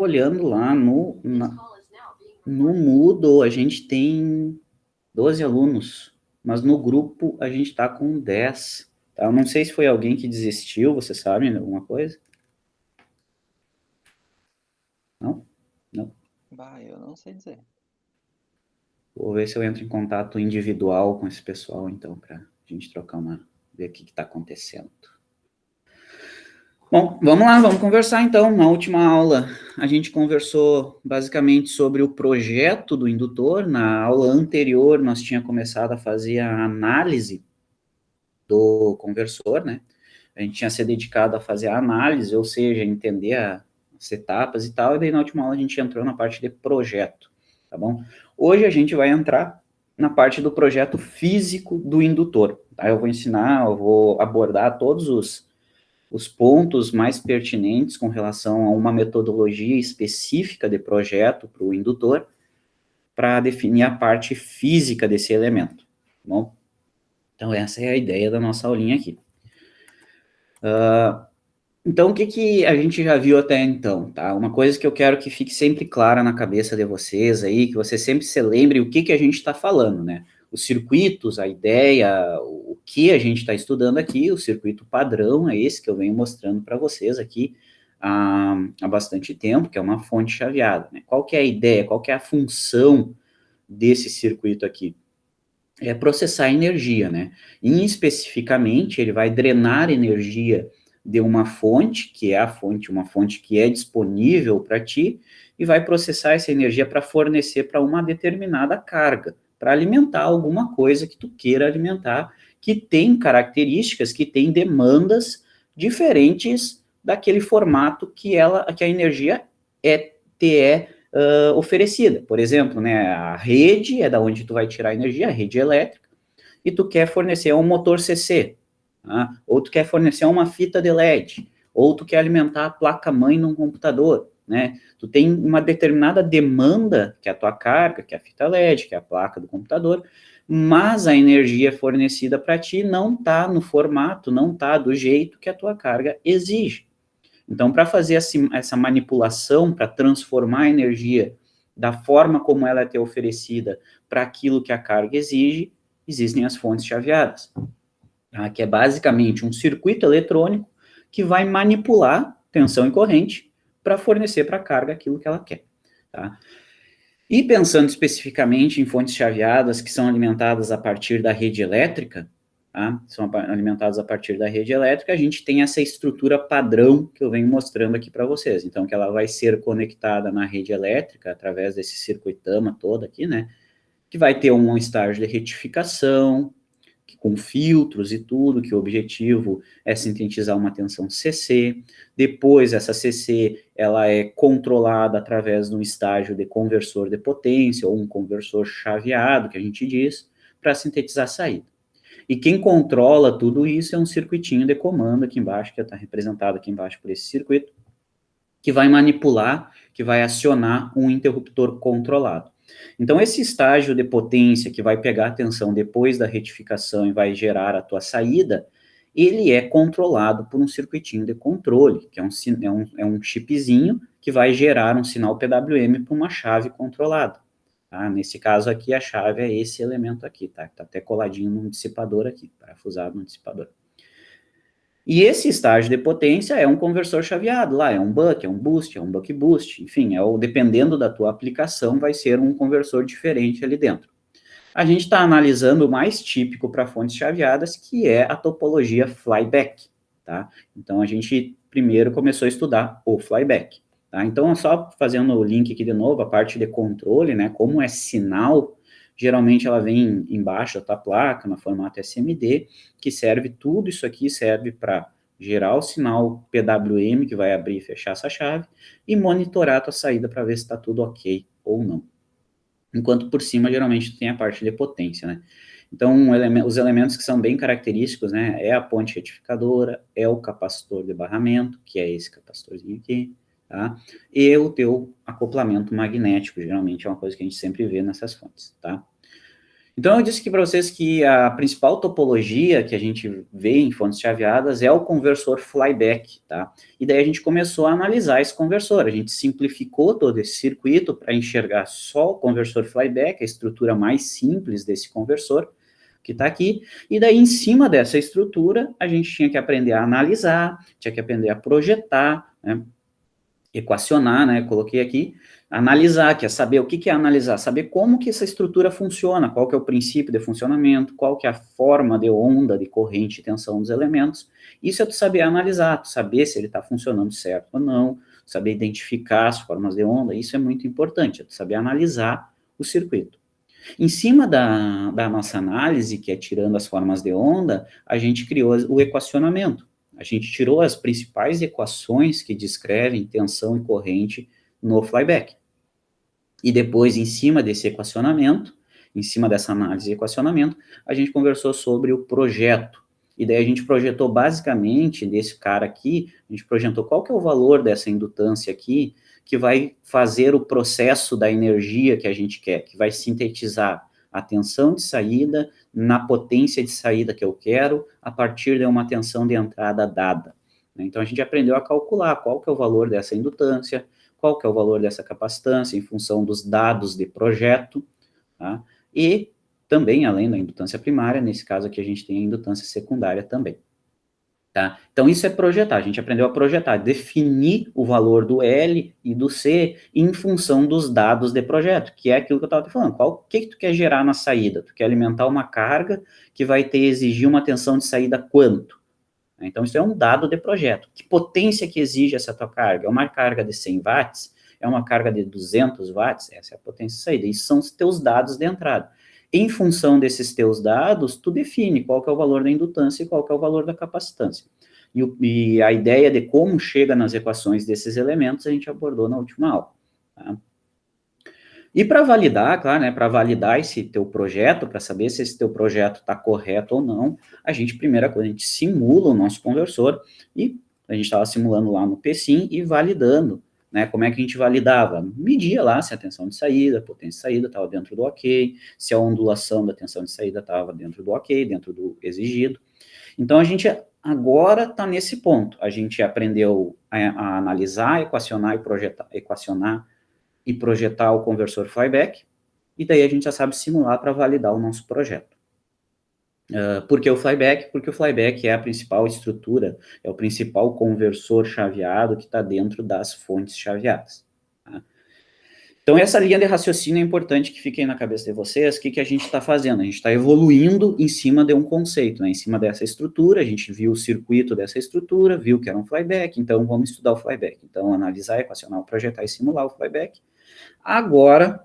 olhando lá no Moodle, a gente tem 12 alunos, mas no grupo a gente está com 10. Tá? Eu não sei se foi alguém que desistiu, você sabe alguma coisa? Não? Não. Bah, eu não sei dizer. Vou ver se eu entro em contato individual com esse pessoal, então, para a gente trocar ver o que está acontecendo. Bom, vamos lá, vamos conversar então. Na última aula, a gente conversou basicamente sobre o projeto do indutor. Na aula anterior, nós tínhamos começado a fazer a análise do conversor, né? A gente tinha se dedicado a fazer a análise, ou seja, entender as etapas e tal, e daí na última aula a gente entrou na parte de projeto, tá bom? Hoje a gente vai entrar na parte do projeto físico do indutor, tá? Eu vou abordar todos os pontos mais pertinentes com relação a uma metodologia específica de projeto para o indutor, para definir a parte física desse elemento, tá bom? Então, essa é a ideia da nossa aulinha aqui. Então, o que a gente já viu até então, tá? Uma coisa que eu quero que fique sempre clara na cabeça de vocês aí, que você sempre se lembre o que a gente está falando, né? Os circuitos, a ideia, o que a gente está estudando aqui, o circuito padrão é esse que eu venho mostrando para vocês aqui há bastante tempo, que é uma fonte chaveada, né? Qual que é a ideia, qual que é a função desse circuito aqui? É processar energia, né? E especificamente, ele vai drenar energia de uma fonte, que é a fonte, uma fonte que é disponível para ti, e vai processar essa energia para fornecer para uma determinada carga, para alimentar alguma coisa que tu queira alimentar, que tem características, que tem demandas diferentes daquele formato que a energia é oferecida. Por exemplo, né, a rede é da onde tu vai tirar a energia, a rede elétrica, e tu quer fornecer um motor CC, tá? Ou tu quer fornecer uma fita de LED, ou tu quer alimentar a placa-mãe num computador, né? Tu tem uma determinada demanda, que é a tua carga, que é a fita LED, que é a placa do computador, mas a energia fornecida para ti não está no formato, não está do jeito que a tua carga exige. Então, para fazer essa manipulação, para transformar a energia da forma como ela é ter oferecida para aquilo que a carga exige, existem as fontes chaveadas, tá? Que é basicamente um circuito eletrônico que vai manipular tensão e corrente para fornecer para a carga aquilo que ela quer. Tá? E pensando especificamente em fontes chaveadas que são alimentadas a partir da rede elétrica, tá? São alimentadas a partir da rede elétrica, a gente tem essa estrutura padrão que eu venho mostrando aqui para vocês. Então, que ela vai ser conectada na rede elétrica através desse circuitama todo aqui, né? Que vai ter um estágio de retificação, com filtros e tudo, que o objetivo é sintetizar uma tensão CC. Depois, essa CC ela é controlada através de um estágio de conversor de potência, ou um conversor chaveado, que a gente diz, para sintetizar a saída. E quem controla tudo isso é um circuitinho de comando aqui embaixo, que está representado aqui embaixo por esse circuito, que vai manipular, que vai acionar um interruptor controlado. Então, esse estágio de potência que vai pegar a tensão depois da retificação e vai gerar a tua saída, ele é controlado por um circuitinho de controle, que é um chipzinho que vai gerar um sinal PWM para uma chave controlada. Tá? Nesse caso aqui, a chave é esse elemento aqui, tá? Está até coladinho no dissipador aqui, parafusado no dissipador. E esse estágio de potência é um conversor chaveado lá, é um buck, é um boost, é um buck boost, enfim, dependendo da tua aplicação, vai ser um conversor diferente ali dentro. A gente está analisando o mais típico para fontes chaveadas, que é a topologia flyback, tá? Então, a gente primeiro começou a estudar o flyback, tá? Então, só fazendo o link aqui de novo, a parte de controle, né, como é sinal, geralmente ela vem embaixo da tua placa, no formato SMD, que serve, tudo isso aqui serve para gerar o sinal PWM, que vai abrir e fechar essa chave, e monitorar a tua saída para ver se está tudo ok ou não. Enquanto por cima, geralmente, tem a parte de potência, né? Então, os elementos que são bem característicos, né, é a ponte retificadora, é o capacitor de barramento, que é esse capacitorzinho aqui, tá? E o teu acoplamento magnético, geralmente é uma coisa que a gente sempre vê nessas fontes, tá? Então, eu disse aqui para vocês que a principal topologia que a gente vê em fontes chaveadas é o conversor flyback, tá? E daí a gente começou a analisar esse conversor, a gente simplificou todo esse circuito para enxergar só o conversor flyback, a estrutura mais simples desse conversor, que está aqui, e daí em cima dessa estrutura a gente tinha que aprender a analisar, tinha que aprender a projetar, né? Equacionar, né, coloquei aqui, analisar, que é saber o que é analisar, saber como que essa estrutura funciona, qual que é o princípio de funcionamento, qual que é a forma de onda, de corrente e tensão dos elementos, isso é tu saber analisar, tu saber se ele está funcionando certo ou não, saber identificar as formas de onda, isso é muito importante, é tu saber analisar o circuito. Em cima da nossa análise, que é tirando as formas de onda, a gente criou o equacionamento. A gente tirou as principais equações que descrevem tensão e corrente no flyback. E depois, em cima desse equacionamento, em cima dessa análise e equacionamento, a gente conversou sobre o projeto. E daí a gente projetou basicamente desse cara aqui, a gente projetou qual que é o valor dessa indutância aqui, que vai fazer o processo da energia que a gente quer, que vai sintetizar a tensão de saída na potência de saída que eu quero, a partir de uma tensão de entrada dada. Então, a gente aprendeu a calcular qual que é o valor dessa indutância, qual que é o valor dessa capacitância em função dos dados de projeto, tá? E também, além da indutância primária, nesse caso aqui a gente tem a indutância secundária também. Tá? Então, isso é projetar, a gente aprendeu a projetar, definir o valor do L e do C em função dos dados de projeto, que é aquilo que eu estava te falando, o que tu quer gerar na saída? Tu quer alimentar uma carga que vai exigir uma tensão de saída quanto? Então, isso é um dado de projeto. Que potência que exige essa tua carga? É uma carga de 100 watts? É uma carga de 200 watts? Essa é a potência de saída. Isso são os teus dados de entrada. Em função desses teus dados, tu define qual que é o valor da indutância e qual que é o valor da capacitância. E a ideia de como chega nas equações desses elementos, a gente abordou na última aula. Tá? E para validar, claro, né, para validar esse teu projeto, para saber se esse teu projeto está correto ou não, a gente, primeira coisa, a gente simula o nosso conversor, e a gente estava simulando lá no PSIM e validando, né, como é que a gente validava? Media lá se a tensão de saída, a potência de saída estava dentro do ok, se a ondulação da tensão de saída estava dentro do ok, dentro do exigido. Então, a gente agora está nesse ponto, a gente aprendeu a analisar, equacionar e projetar, equacionar e projetar o conversor flyback, e daí a gente já sabe simular para validar o nosso projeto. Por que o flyback? Porque o flyback é a principal estrutura, é o principal conversor chaveado que está dentro das fontes chaveadas. Tá? Então, essa linha de raciocínio é importante que fique aí na cabeça de vocês. O que, que a gente está fazendo? A gente está evoluindo em cima de um conceito, né? Em cima dessa estrutura, a gente viu o circuito dessa estrutura, viu que era um flyback, então vamos estudar o flyback. Então, analisar, equacionar, projetar e simular o flyback. Agora,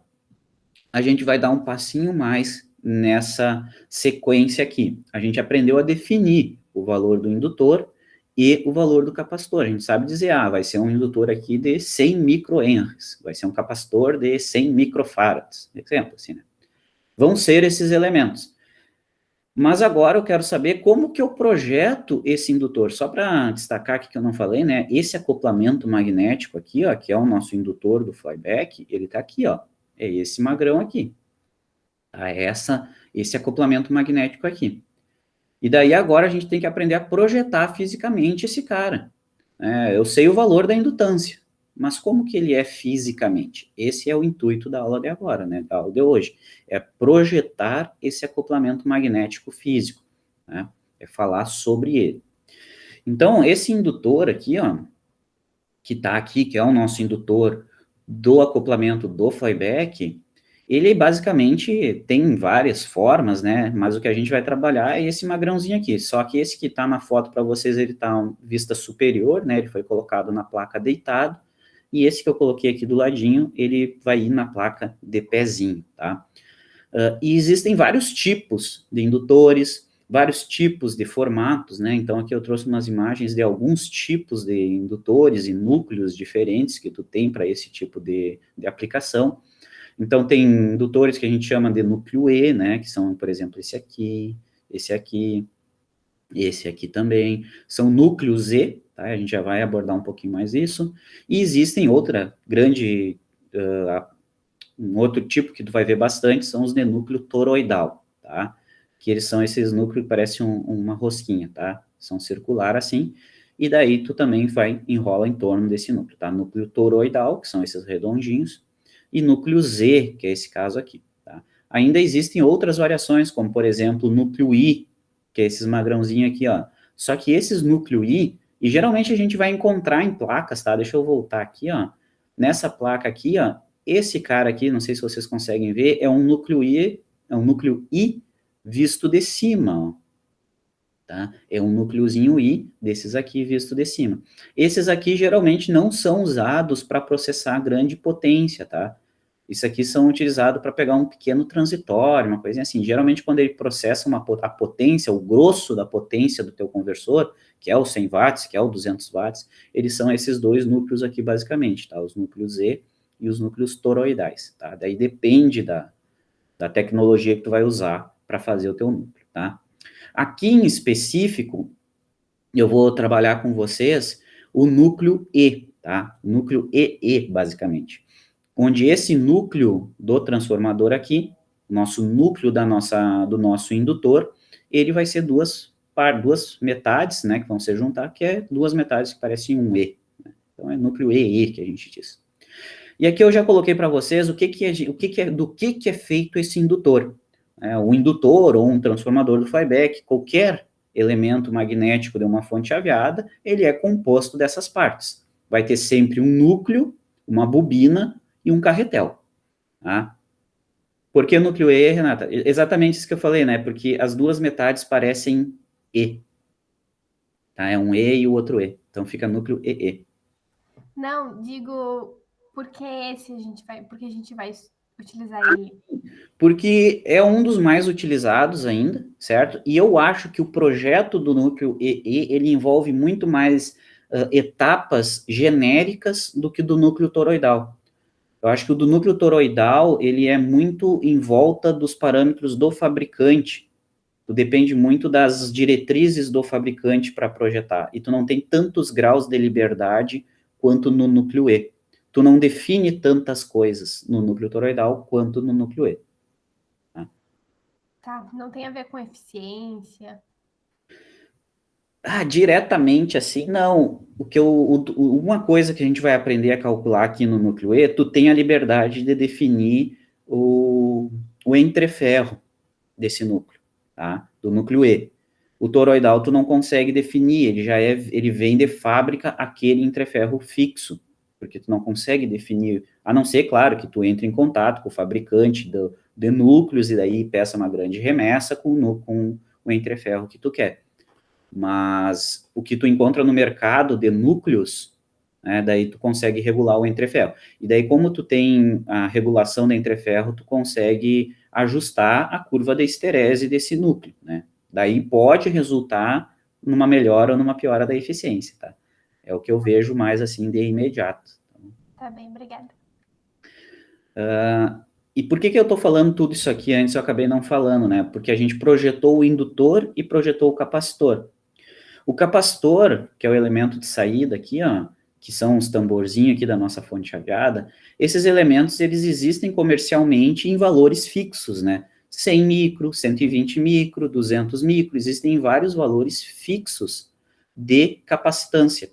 a gente vai dar um passinho mais nessa sequência aqui. A gente aprendeu a definir o valor do indutor e o valor do capacitor. A gente sabe dizer, vai ser um indutor aqui de 100 microhenries, vai ser um capacitor de 100 microfarads, exemplo assim, né? Vão ser esses elementos. Mas agora eu quero saber como que eu projeto esse indutor. Só para destacar aqui que eu não falei, né? Esse acoplamento magnético aqui, ó, que é o nosso indutor do flyback, ele está aqui, ó. É esse magrão aqui. Tá? Esse acoplamento magnético aqui. E daí agora a gente tem que aprender a projetar fisicamente esse cara. Eu sei o valor da indutância, mas como que ele é fisicamente? Esse é o intuito da aula de agora, né? Da aula de hoje. É projetar esse acoplamento magnético físico, né? É falar sobre ele. Então, esse indutor aqui, ó, que está aqui, que é o nosso indutor do acoplamento do flyback, ele basicamente tem várias formas, né? Mas o que a gente vai trabalhar é esse magrãozinho aqui. Só que esse que está na foto para vocês, ele está vista superior, né? Ele foi colocado na placa deitado. E esse que eu coloquei aqui do ladinho, ele vai ir na placa de pezinho, tá? E existem vários tipos de indutores, vários tipos de formatos, né? Então, aqui eu trouxe umas imagens de alguns tipos de indutores e núcleos diferentes que tu tem para esse tipo de aplicação. Então, tem indutores que a gente chama de núcleo E, né? Que são, por exemplo, esse aqui, esse aqui também. São núcleos E, tá? A gente já vai abordar um pouquinho mais isso. E existem um outro tipo que tu vai ver bastante, são os de núcleo toroidal. tá? Que eles são esses núcleos que parecem uma rosquinha, tá? São circular assim, e daí tu também enrola em torno desse núcleo, tá? Núcleo toroidal, que são esses redondinhos, e núcleo Z, que é esse caso aqui, tá? Ainda existem outras variações, como, por exemplo, o núcleo I, que é esses magrãozinhos aqui, ó. Só que esses núcleo I, e geralmente a gente vai encontrar em placas, tá? Deixa eu voltar aqui, ó. Nessa placa aqui, ó, esse cara aqui, não sei se vocês conseguem ver, é um núcleo I visto de cima, ó. Tá? É um núcleozinho I desses aqui visto de cima. Esses aqui geralmente não são usados para processar grande potência, tá? Isso aqui são utilizados para pegar um pequeno transitório, uma coisinha assim. Geralmente quando ele processa a potência, o grosso da potência do teu conversor, que é o 100 watts, que é o 200 watts, eles são esses dois núcleos aqui basicamente, tá? Os núcleos Z e os núcleos toroidais, tá? Daí depende da tecnologia que tu vai usar para fazer o teu núcleo, tá? Aqui em específico, eu vou trabalhar com vocês o núcleo E, tá? O núcleo EE, basicamente. Onde esse núcleo do transformador aqui, nosso núcleo do nosso indutor, ele vai ser duas metades, né, que vão se juntar, que é duas metades que parecem um E. Né? Então, é núcleo EE que a gente diz. E aqui eu já coloquei para vocês do que é feito esse indutor. O indutor ou um transformador do flyback, qualquer elemento magnético de uma fonte chaveada, ele é composto dessas partes. Vai ter sempre um núcleo, uma bobina e um carretel. Tá? Por que núcleo E, Renata? Exatamente isso que eu falei, né? Porque as duas metades parecem E. Tá? É um E e o outro E. Então fica núcleo EE. Não, digo, porque a gente vai utilizar ele? Porque é um dos mais utilizados ainda, certo? E eu acho que o projeto do núcleo EE, ele envolve muito mais etapas genéricas do que do núcleo toroidal. Eu acho que o do núcleo toroidal, ele é muito em volta dos parâmetros do fabricante. Tu depende muito das diretrizes do fabricante para projetar. E tu não tem tantos graus de liberdade quanto no núcleo E. Tu não define tantas coisas no núcleo toroidal quanto no núcleo E. Tá, não tem a ver com eficiência. Diretamente assim, não. Uma coisa que a gente vai aprender a calcular aqui no núcleo E, tu tem a liberdade de definir o entreferro desse núcleo, tá? Do núcleo E. O toroidal tu não consegue definir, ele vem de fábrica aquele entreferro fixo, porque tu não consegue definir, a não ser, claro, que tu entre em contato com o fabricante de núcleos e daí peça uma grande remessa com o entreferro que tu quer. Mas o que tu encontra no mercado de núcleos, né, daí tu consegue regular o entreferro. E daí, como tu tem a regulação do entreferro, tu consegue ajustar a curva de esterese desse núcleo, né? Daí pode resultar numa melhora ou numa piora da eficiência, tá? É o que eu vejo mais, assim, de imediato. Tá bem, obrigada. E por que eu tô falando tudo isso aqui antes? Eu acabei não falando, né? Porque a gente projetou o indutor e projetou o capacitor. O capacitor, que é o elemento de saída aqui, ó, que são os tamborzinhos aqui da nossa fonte chaveada, esses elementos, eles existem comercialmente em valores fixos, né? 100 micro, 120 micro, 200 micro, existem vários valores fixos de capacitância,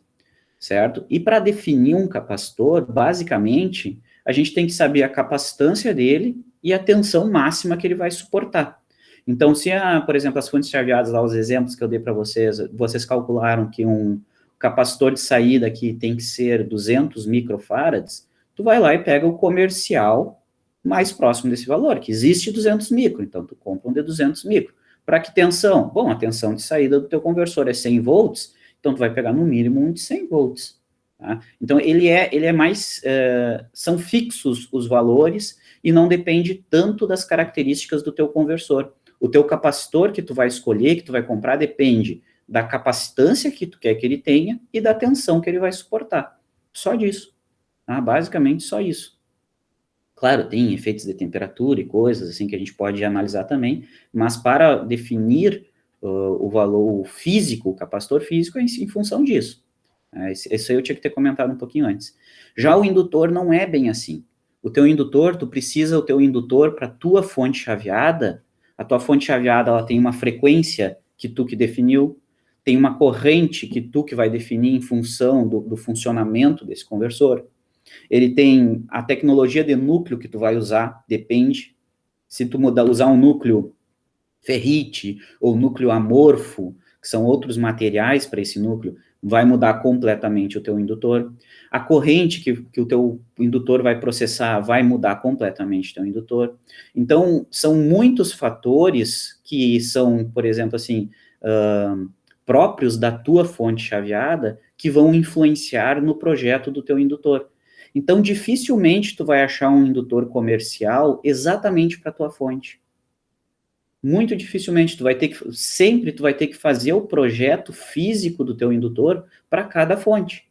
certo? E para definir um capacitor, basicamente, a gente tem que saber a capacitância dele e a tensão máxima que ele vai suportar. Então, se, por exemplo, as fontes chaveadas, lá, os exemplos que eu dei para vocês, vocês calcularam que um capacitor de saída aqui tem que ser 200 microfarads, tu vai lá e pega o comercial mais próximo desse valor, que existe 200 micro, então tu compra um de 200 micro. Para que tensão? Bom, a tensão de saída do teu conversor é 100 volts, então tu vai pegar no mínimo um de 100 volts. Tá? Então, ele é mais, são fixos os valores e não depende tanto das características do teu conversor. O teu capacitor que tu vai escolher, que tu vai comprar, depende da capacitância que tu quer que ele tenha e da tensão que ele vai suportar. Só disso. Tá? Basicamente, só isso. Claro, tem efeitos de temperatura e coisas assim que a gente pode analisar também, mas para definir o valor físico, o capacitor físico, é em função disso. Isso aí eu tinha que ter comentado um pouquinho antes. Já o indutor não é bem assim. O teu indutor, tu precisa o teu indutor para tua fonte chaveada A tua fonte chaveada, ela tem uma frequência que tu que definiu, tem uma corrente que tu que vai definir em função do funcionamento desse conversor. Ele tem a tecnologia de núcleo que tu vai usar, depende. Se tu usar um núcleo ferrite ou núcleo amorfo, que são outros materiais para esse núcleo, vai mudar completamente o teu indutor. A corrente que o teu indutor vai processar vai mudar completamente o teu indutor. Então, são muitos fatores que são, por exemplo, assim, próprios da tua fonte chaveada que vão influenciar no projeto do teu indutor. Então, dificilmente tu vai achar um indutor comercial exatamente para a tua fonte. Muito dificilmente, sempre tu vai ter que fazer o projeto físico do teu indutor para cada fonte.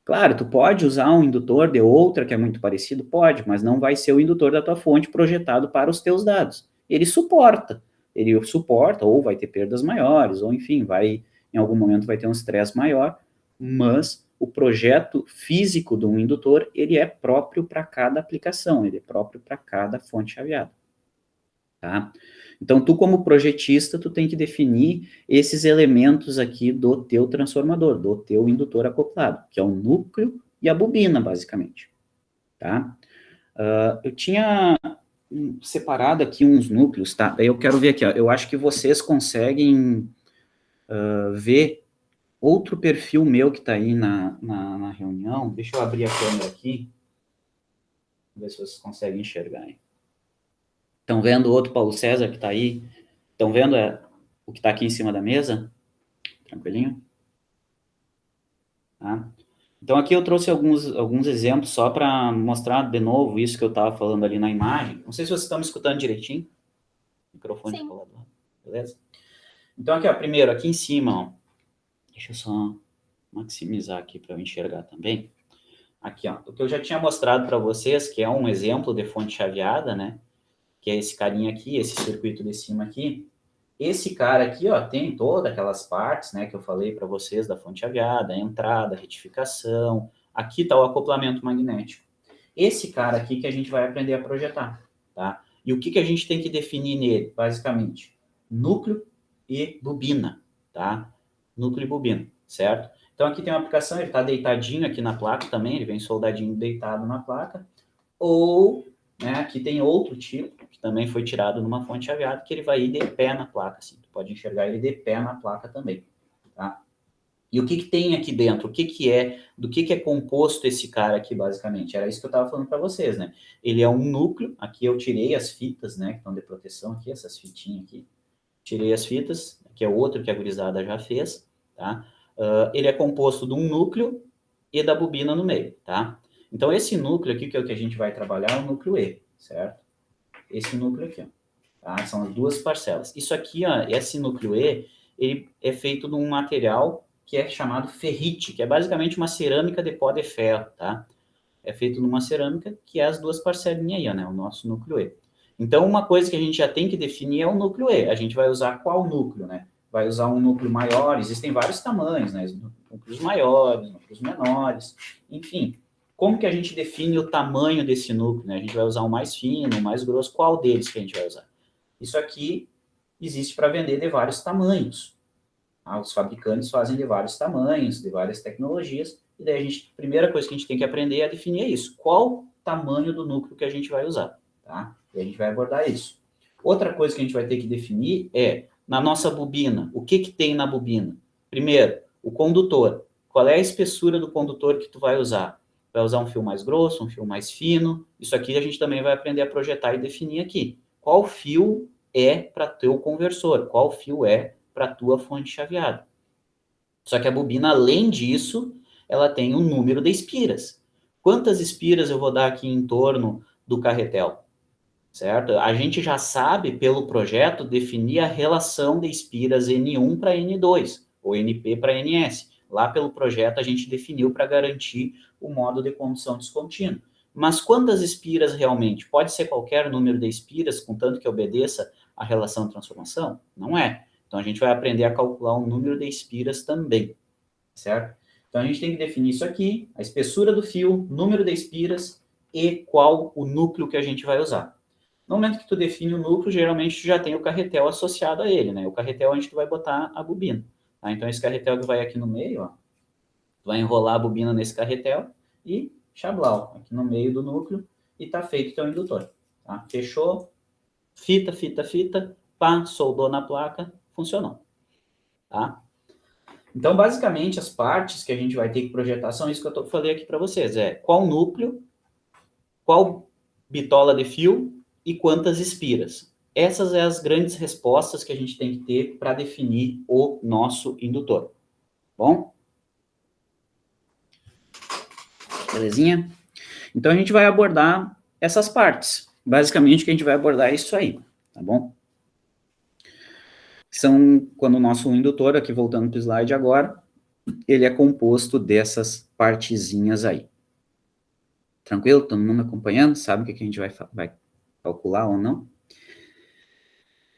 Claro, tu pode usar um indutor de outra que é muito parecido, pode, mas não vai ser o indutor da tua fonte projetado para os teus dados. Ele suporta, ou vai ter perdas maiores, ou enfim, em algum momento vai ter um estresse maior, mas o projeto físico de um indutor, ele é próprio para cada aplicação, ele é próprio para cada fonte chaveada. Tá? Então, tu como projetista, tu tem que definir esses elementos aqui do teu transformador, do teu indutor acoplado, que é o núcleo e a bobina, basicamente. Tá? Eu tinha separado aqui uns núcleos, tá? Daí eu quero ver aqui, ó, eu acho que vocês conseguem ver outro perfil meu que está aí na reunião. Deixa eu abrir a câmera aqui, ver se vocês conseguem enxergar, hein? Estão vendo o outro Paulo César que está aí? Estão vendo o que está aqui em cima da mesa? Tranquilinho? Tá? Então, aqui eu trouxe alguns exemplos só para mostrar de novo isso que eu estava falando ali na imagem. Não sei se vocês estão me escutando direitinho. Microfone de colador. Beleza? Então, aqui, ó, primeiro, aqui em cima, ó. Deixa eu só maximizar aqui para eu enxergar também. Aqui, ó, o que eu já tinha mostrado para vocês, que é um exemplo de fonte chaveada, né? Que é esse carinha aqui, esse circuito de cima aqui. Esse cara aqui, ó, tem todas aquelas partes, né, que eu falei para vocês da fonte chaveada, a entrada, a retificação. Aqui está o acoplamento magnético. Esse cara aqui que a gente vai aprender a projetar, tá? E o que a gente tem que definir nele, basicamente? Núcleo e bobina, tá? Núcleo e bobina, certo? Então, aqui tem uma aplicação, ele está deitadinho aqui na placa também, ele vem soldadinho deitado na placa. Ou, né, aqui tem outro tipo, que também foi tirado numa fonte chaveada, que ele vai ir de pé na placa, assim. Tu pode enxergar ele de pé na placa também, tá? E o que tem aqui dentro? Do que é composto esse cara aqui, basicamente? Era isso que eu estava falando para vocês, né? Ele é um núcleo, aqui eu tirei as fitas, né, que estão de proteção aqui, essas fitinhas aqui. Tirei as fitas, que é outro que a gurizada já fez, tá? Ele é composto de um núcleo e da bobina no meio, tá? Então, esse núcleo aqui, que é o que a gente vai trabalhar, é o núcleo E, certo? Esse núcleo aqui, ó, tá? São as duas parcelas. Isso aqui, ó, esse núcleo E, ele é feito de um material que é chamado ferrite, que é basicamente uma cerâmica de pó de ferro, tá? É feito numa cerâmica que é as duas parcelinhas aí, ó, né? O nosso núcleo E. Então, uma coisa que a gente já tem que definir é o núcleo E. A gente vai usar qual núcleo, né? Vai usar um núcleo maior, existem vários tamanhos, né? Núcleos maiores, núcleos menores, enfim. Como que a gente define o tamanho desse núcleo, né? A gente vai usar o mais fino, o mais grosso, qual deles que a gente vai usar? Isso aqui existe para vender de vários tamanhos. Tá? Os fabricantes fazem de vários tamanhos, de várias tecnologias, e daí a primeira coisa que a gente tem que aprender é definir isso. Qual tamanho do núcleo que a gente vai usar, tá? E a gente vai abordar isso. Outra coisa que a gente vai ter que definir é, na nossa bobina, o que tem na bobina? Primeiro, o condutor. Qual é a espessura do condutor que tu vai usar? Vai usar um fio mais grosso, um fio mais fino? Isso aqui a gente também vai aprender a projetar e definir aqui. Qual fio é para teu conversor? Qual fio é para tua fonte chaveada? Só que a bobina, além disso, ela tem um número de espiras. Quantas espiras eu vou dar aqui em torno do carretel? Certo? A gente já sabe, pelo projeto, definir a relação de espiras N1 para N2, ou NP para NS. Lá pelo projeto, a gente definiu para garantir o modo de condução descontínua. Mas quantas espiras realmente? Pode ser qualquer número de espiras, contanto que obedeça à relação de transformação? Não é. Então, a gente vai aprender a calcular um número de espiras também, certo? Então, a gente tem que definir isso aqui, a espessura do fio, número de espiras e qual o núcleo que a gente vai usar. No momento que tu define o núcleo, geralmente tu já tem o carretel associado a ele, né? O carretel é onde tu vai botar a bobina. Tá? Então, esse carretel que vai aqui no meio, ó, tu vai enrolar a bobina nesse carretel e chablau, aqui no meio do núcleo, e tá feito o teu indutor. Tá? Fechou, fita, fita, fita, pá, soldou na placa, funcionou. Tá? Então, basicamente, as partes que a gente vai ter que projetar são isso que eu falei aqui para vocês. É qual núcleo, qual bitola de fio e quantas espiras. Essas são as grandes respostas que a gente tem que ter para definir o nosso indutor. Bom? Belezinha? Então, a gente vai abordar essas partes. Basicamente, o que a gente vai abordar é isso aí, tá bom? São, quando o nosso indutor, aqui voltando para o slide agora, ele é composto dessas partezinhas aí. Tranquilo? Todo mundo acompanhando? Sabe o que a gente vai calcular ou não?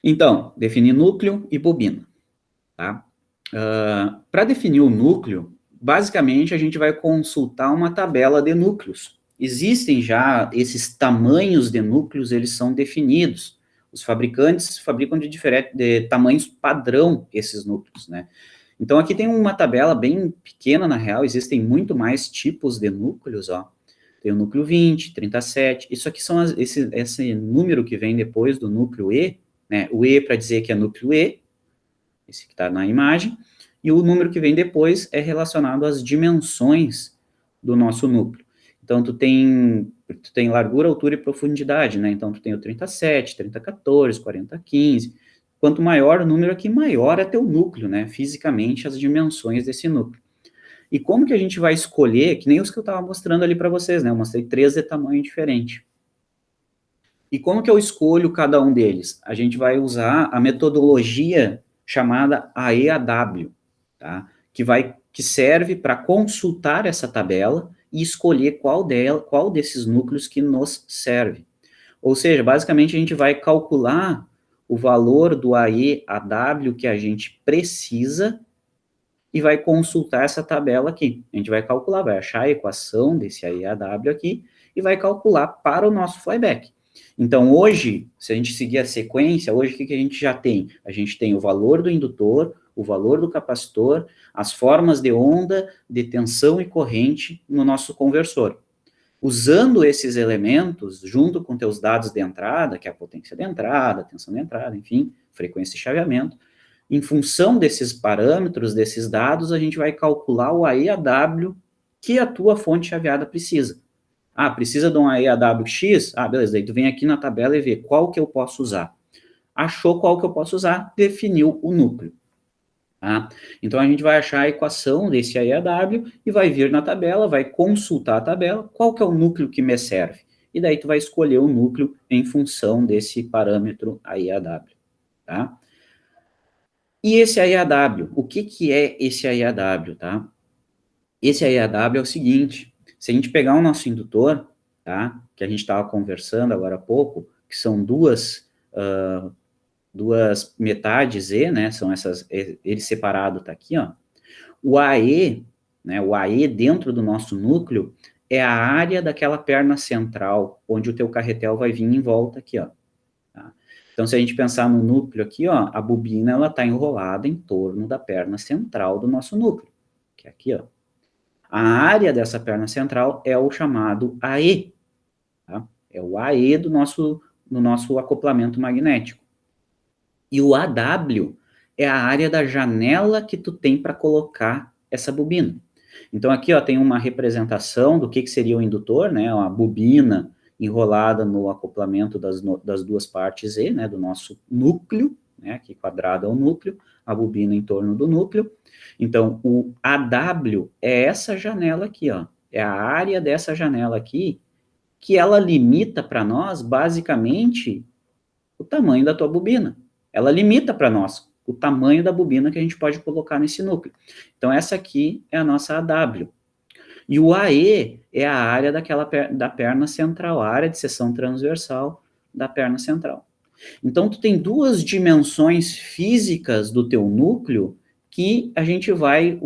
Então, definir núcleo e bobina, tá? Para definir o núcleo, basicamente a gente vai consultar uma tabela de núcleos. Existem já esses tamanhos de núcleos, eles são definidos. Os fabricantes fabricam de tamanhos padrão esses núcleos, né? Então, aqui tem uma tabela bem pequena, na real, existem muito mais tipos de núcleos, ó. Tem o núcleo 20, 37, isso aqui são esse número que vem depois do núcleo E, né? O E para dizer que é núcleo E, esse que está na imagem, e o número que vem depois é relacionado às dimensões do nosso núcleo. Então, tu tem largura, altura e profundidade, né? Então, tu tem o 37, 3014, 4015. Quanto maior o número aqui, maior é teu núcleo, né? Fisicamente, as dimensões desse núcleo. E como que a gente vai escolher, que nem os que eu estava mostrando ali para vocês, né? Eu mostrei 3 de tamanho diferente. E como que eu escolho cada um deles? A gente vai usar a metodologia chamada AEAW, tá? Que serve para consultar essa tabela e escolher qual desses núcleos que nos serve. Ou seja, basicamente a gente vai calcular o valor do AEAW que a gente precisa e vai consultar essa tabela aqui. A gente vai calcular, vai achar a equação desse AEAW aqui e vai calcular para o nosso flyback. Então, hoje, se a gente seguir a sequência, hoje o que a gente já tem? A gente tem o valor do indutor, o valor do capacitor, as formas de onda, de tensão e corrente no nosso conversor. Usando esses elementos, junto com teus dados de entrada, que é a potência de entrada, a tensão de entrada, enfim, frequência de chaveamento, em função desses parâmetros, desses dados, a gente vai calcular o AEAW que a tua fonte chaveada precisa. Ah, precisa de um AEAW-X? Ah, beleza, daí tu vem aqui na tabela e vê qual que eu posso usar. Achou qual que eu posso usar, definiu o núcleo. Tá? Então, a gente vai achar a equação desse AEAW e vai vir na tabela, vai consultar a tabela, qual que é o núcleo que me serve. E daí tu vai escolher o núcleo em função desse parâmetro AEAW. Tá? E esse AEAW, o que é esse AEAW, tá? Esse AEAW é o seguinte, se a gente pegar o nosso indutor, tá? Que a gente estava conversando agora há pouco, que são duas metades E, né? São essas, ele separado tá aqui, ó. O AE, né? O AE dentro do nosso núcleo é a área daquela perna central, onde o teu carretel vai vir em volta aqui, ó. Tá? Então, se a gente pensar no núcleo aqui, ó, a bobina, ela está enrolada em torno da perna central do nosso núcleo, que é aqui, ó. A área dessa perna central é o chamado AE, tá? É o AE do nosso acoplamento magnético. E o AW é a área da janela que tu tem para colocar essa bobina. Então, aqui, ó, tem uma representação do que seria o indutor, né? A bobina enrolada no acoplamento das duas partes E, né, do nosso núcleo, né, aqui quadrado é o núcleo, a bobina em torno do núcleo. Então, o AW é essa janela aqui, ó, é a área dessa janela aqui, que ela limita para nós, basicamente, o tamanho da tua bobina. Ela limita para nós o tamanho da bobina que a gente pode colocar nesse núcleo. Então, essa aqui é a nossa AW. E o AE é a área da perna central, a área de seção transversal da perna central. Então, tu tem duas dimensões físicas do teu núcleo que a gente vai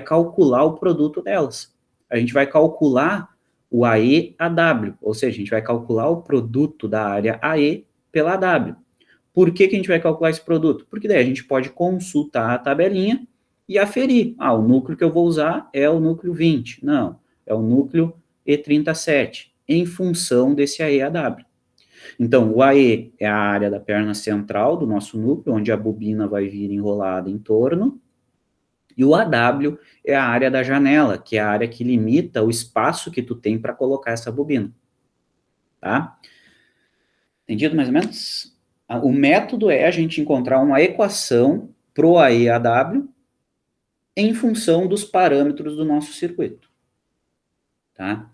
calcular o produto delas. A gente vai calcular o AE/AW, ou seja, a gente vai calcular o produto da área AE pela AW. Por que a gente vai calcular esse produto? Porque daí a gente pode consultar a tabelinha e aferir. Ah, o núcleo que eu vou usar é o núcleo 20. Não, é o núcleo E37, em função desse AE/AW. Então, o AE é a área da perna central do nosso núcleo, onde a bobina vai vir enrolada em torno, e o AW é a área da janela, que é a área que limita o espaço que tu tem para colocar essa bobina. Tá? Entendido mais ou menos? O método é a gente encontrar uma equação pro AE/AW em função dos parâmetros do nosso circuito. Tá?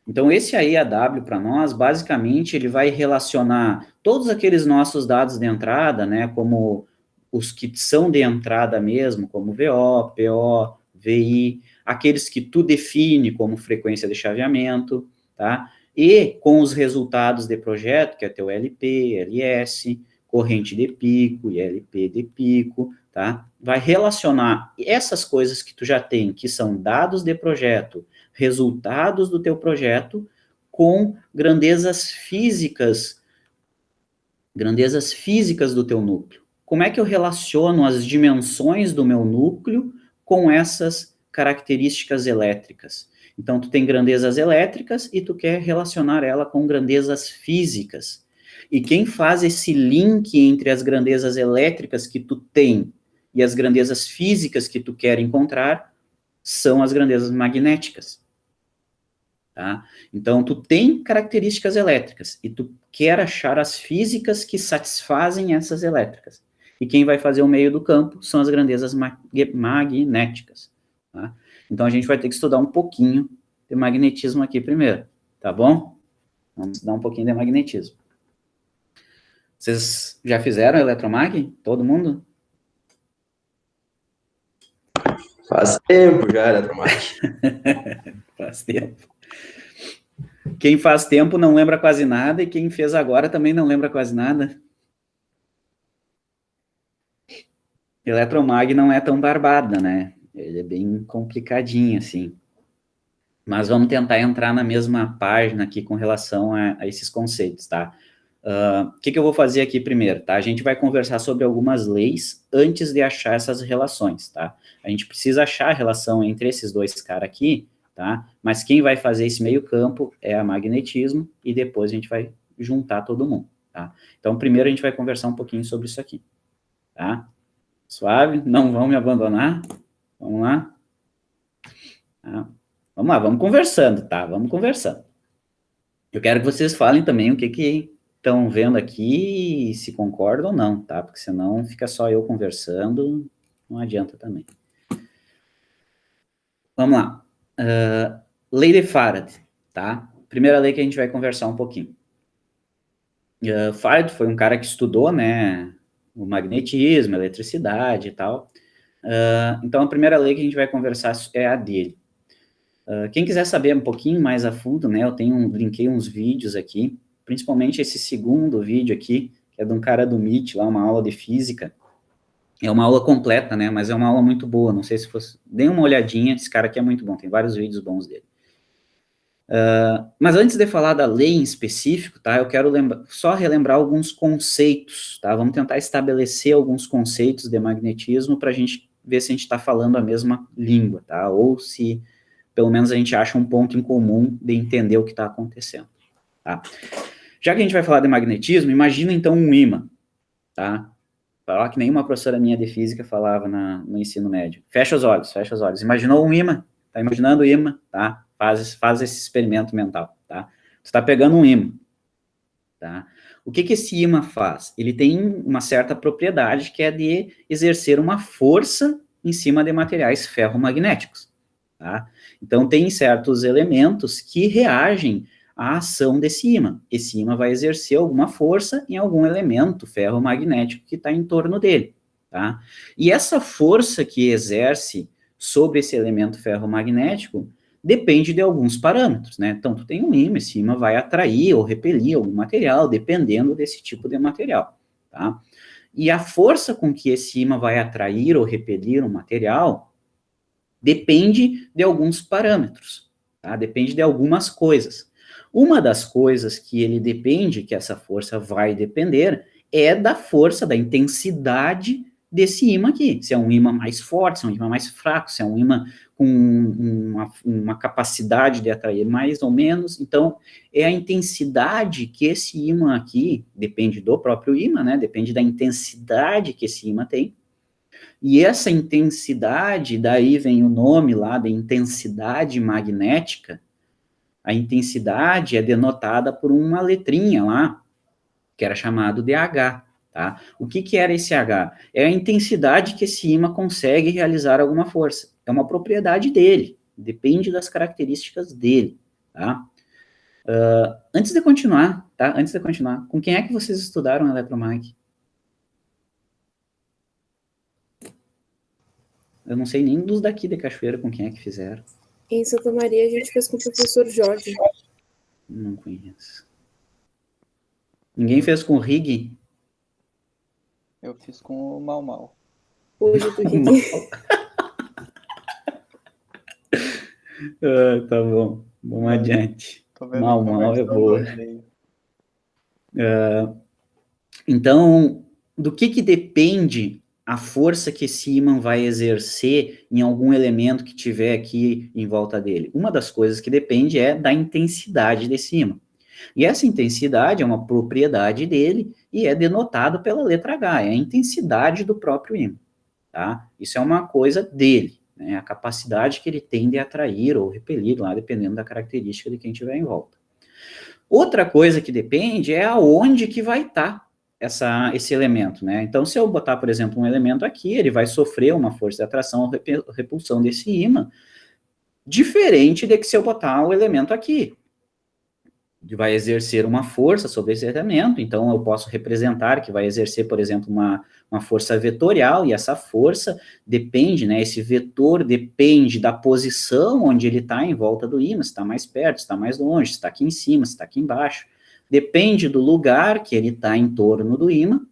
Então, esse AE/AW para nós, basicamente, ele vai relacionar todos aqueles nossos dados de entrada, né, como os que são de entrada mesmo, como VO, PO, VI, aqueles que tu define como frequência de chaveamento, tá? E com os resultados de projeto, que é teu LP, LS, corrente de pico e LP de pico, tá? Vai relacionar essas coisas que tu já tem, que são dados de projeto, resultados do teu projeto, com grandezas físicas do teu núcleo. Como é que eu relaciono as dimensões do meu núcleo com essas características elétricas? Então, tu tem grandezas elétricas e tu quer relacionar ela com grandezas físicas. E quem faz esse link entre as grandezas elétricas que tu tem e as grandezas físicas que tu quer encontrar são as grandezas magnéticas. Tá? Então, tu tem características elétricas e tu quer achar as físicas que satisfazem essas elétricas. E quem vai fazer o meio do campo são as grandezas magnéticas. Tá? Então, a gente vai ter que estudar um pouquinho de magnetismo aqui primeiro, tá bom? Vamos estudar um pouquinho de magnetismo. Vocês já fizeram eletromag? Todo mundo? Faz tempo já, eletromag. Faz tempo. Quem faz tempo não lembra quase nada, e quem fez agora também não lembra quase nada. Eletromag não é tão barbada, né? Ele é bem complicadinho, assim. Mas vamos tentar entrar na mesma página aqui com relação a esses conceitos, tá? O que eu vou fazer aqui primeiro, tá? A gente vai conversar sobre algumas leis antes de achar essas relações, tá? A gente precisa achar a relação entre esses dois caras aqui, tá? Mas quem vai fazer esse meio campo é a magnetismo, e depois a gente vai juntar todo mundo, tá? Então, primeiro a gente vai conversar um pouquinho sobre isso aqui, tá? Suave? Não vão me abandonar? Vamos lá? Tá? Vamos lá, vamos conversando, tá? Vamos conversando. Eu quero que vocês falem também o que estão vendo aqui, se concordam ou não, tá? Porque senão fica só eu conversando, não adianta também. Vamos lá. Lei de Faraday, tá? Primeira lei que a gente vai conversar um pouquinho. Faraday foi um cara que estudou, né, o magnetismo, a eletricidade e tal. Então, a primeira lei que a gente vai conversar é a dele. Quem quiser saber um pouquinho mais a fundo, né, eu linkei uns vídeos aqui, principalmente esse segundo vídeo aqui, que é de um cara do MIT, lá, uma aula de física. É uma aula completa, né, mas é uma aula muito boa, não sei se fosse... Deem uma olhadinha, esse cara aqui é muito bom, tem vários vídeos bons dele. Mas antes de falar da lei em específico, tá, eu quero só relembrar alguns conceitos, tá, vamos tentar estabelecer alguns conceitos de magnetismo para a gente ver se a gente está falando a mesma língua, tá, ou se pelo menos a gente acha um ponto em comum de entender o que está acontecendo, tá? Já que a gente vai falar de magnetismo, imagina então um ímã, tá? Falar que nenhuma professora minha de física falava no ensino médio. Fecha os olhos, fecha os olhos. Imaginou um ímã? Tá imaginando o ímã, tá? Faz esse experimento mental, tá? Tu tá pegando um ímã, tá? O que esse ímã faz? Ele tem uma certa propriedade que é de exercer uma força em cima de materiais ferromagnéticos, tá? Então, tem certos elementos que reagem à ação desse ímã. Esse ímã vai exercer alguma força em algum elemento ferromagnético que está em torno dele, tá? E essa força que exerce sobre esse elemento ferromagnético depende de alguns parâmetros, né? Então, tu tem um ímã, esse ímã vai atrair ou repelir algum material, dependendo desse tipo de material, tá? E a força com que esse ímã vai atrair ou repelir um material depende de alguns parâmetros, tá? Depende de algumas coisas. Uma das coisas que ele depende, que essa força vai depender, é da força, da intensidade desse ímã aqui. Se é um ímã mais forte, se é um ímã mais fraco, se é um ímã com uma capacidade de atrair mais ou menos. Então, é a intensidade que esse ímã aqui, depende do próprio ímã, né? Depende da intensidade que esse ímã tem. E essa intensidade, daí vem o nome lá de intensidade magnética. A intensidade é denotada por uma letrinha lá, que era chamado de H, tá? O que era esse H? É a intensidade que esse ímã consegue realizar alguma força. É uma propriedade dele, depende das características dele, tá? Antes de continuar, tá? Antes de continuar, com quem é que vocês estudaram eletromag? Eu não sei nem dos daqui de Cachoeira com quem é que fizeram. Em Santa Maria a gente fez com o professor Jorge. Não conheço. Ninguém fez com o Rig? Eu fiz com o Mal Mal. Hoje do Rig. Tá bom. Vamos adiante. Tô vendo Mal, a mal conversa é da boa. noite aí. Então, do que depende a força que esse ímã vai exercer em algum elemento que tiver aqui em volta dele? Uma das coisas que depende é da intensidade desse ímã. E essa intensidade é uma propriedade dele e é denotado pela letra H, é a intensidade do próprio ímã, tá? Isso é uma coisa dele, né? A capacidade que ele tem de atrair ou repelir, lá dependendo da característica de quem tiver em volta. Outra coisa que depende é aonde que vai estar esse elemento, né? Então, se eu botar, por exemplo, um elemento aqui, ele vai sofrer uma força de atração ou repulsão desse ímã, diferente de que se eu botar o elemento aqui. Vai exercer uma força sobre esse elemento, então eu posso representar que vai exercer, por exemplo, uma força vetorial, e essa força depende, né, esse vetor depende da posição onde ele está em volta do ímã, se está mais perto, se está mais longe, se está aqui em cima, se está aqui embaixo, depende do lugar que ele está em torno do ímã,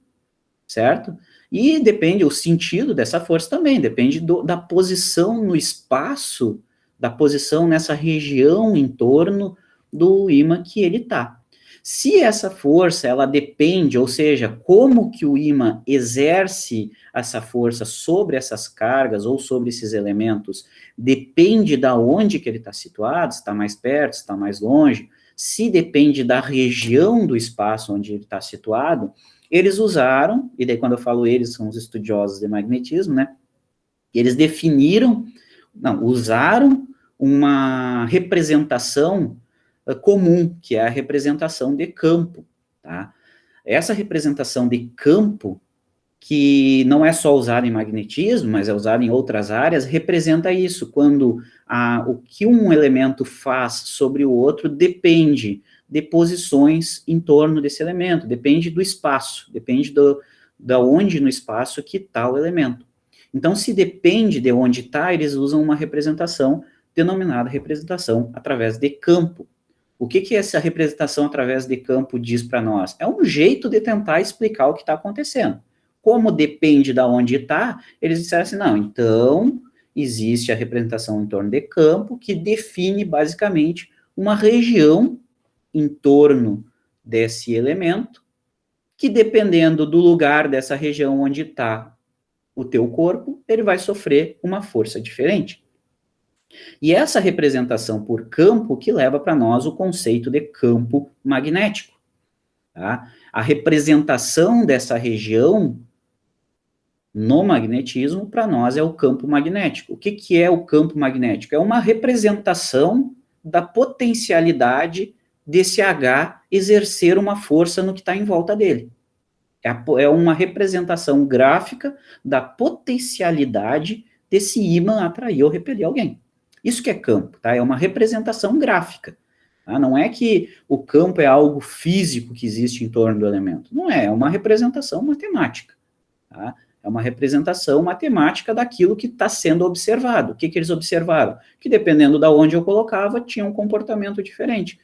certo? E depende, o sentido dessa força também, depende da posição no espaço, da posição nessa região em torno do ímã que ele está. Se essa força, ela depende, ou seja, como que o ímã exerce essa força sobre essas cargas ou sobre esses elementos, depende da onde que ele está situado, se está mais perto, se está mais longe, se depende da região do espaço onde ele está situado, eles usaram, e daí quando eu falo eles, são os estudiosos de magnetismo, né, eles usaram uma representação comum, que é a representação de campo, tá? Essa representação de campo, que não é só usada em magnetismo, mas é usada em outras áreas, representa isso, quando o que um elemento faz sobre o outro depende de posições em torno desse elemento, depende do espaço, depende da onde no espaço que está o elemento. Então, se depende de onde está, eles usam uma representação denominada representação através de campo. O que essa representação através de campo diz para nós? É um jeito de tentar explicar o que está acontecendo. Como depende de onde está, eles disseram assim, não, então existe a representação em torno de campo, que define basicamente uma região em torno desse elemento, que dependendo do lugar dessa região onde está o teu corpo, ele vai sofrer uma força diferente. E essa representação por campo que leva para nós o conceito de campo magnético. Tá? A representação dessa região no magnetismo, para nós, é o campo magnético. O que é o campo magnético? É uma representação da potencialidade desse H exercer uma força no que está em volta dele. É uma representação gráfica da potencialidade desse ímã atrair ou repelir alguém. Isso que é campo, tá? É uma representação gráfica. Tá? Não é que o campo é algo físico que existe em torno do elemento. Não é, é uma representação matemática. Tá? É uma representação matemática daquilo que está sendo observado. O que eles observaram? Que dependendo de onde eu colocava, tinha um comportamento diferente.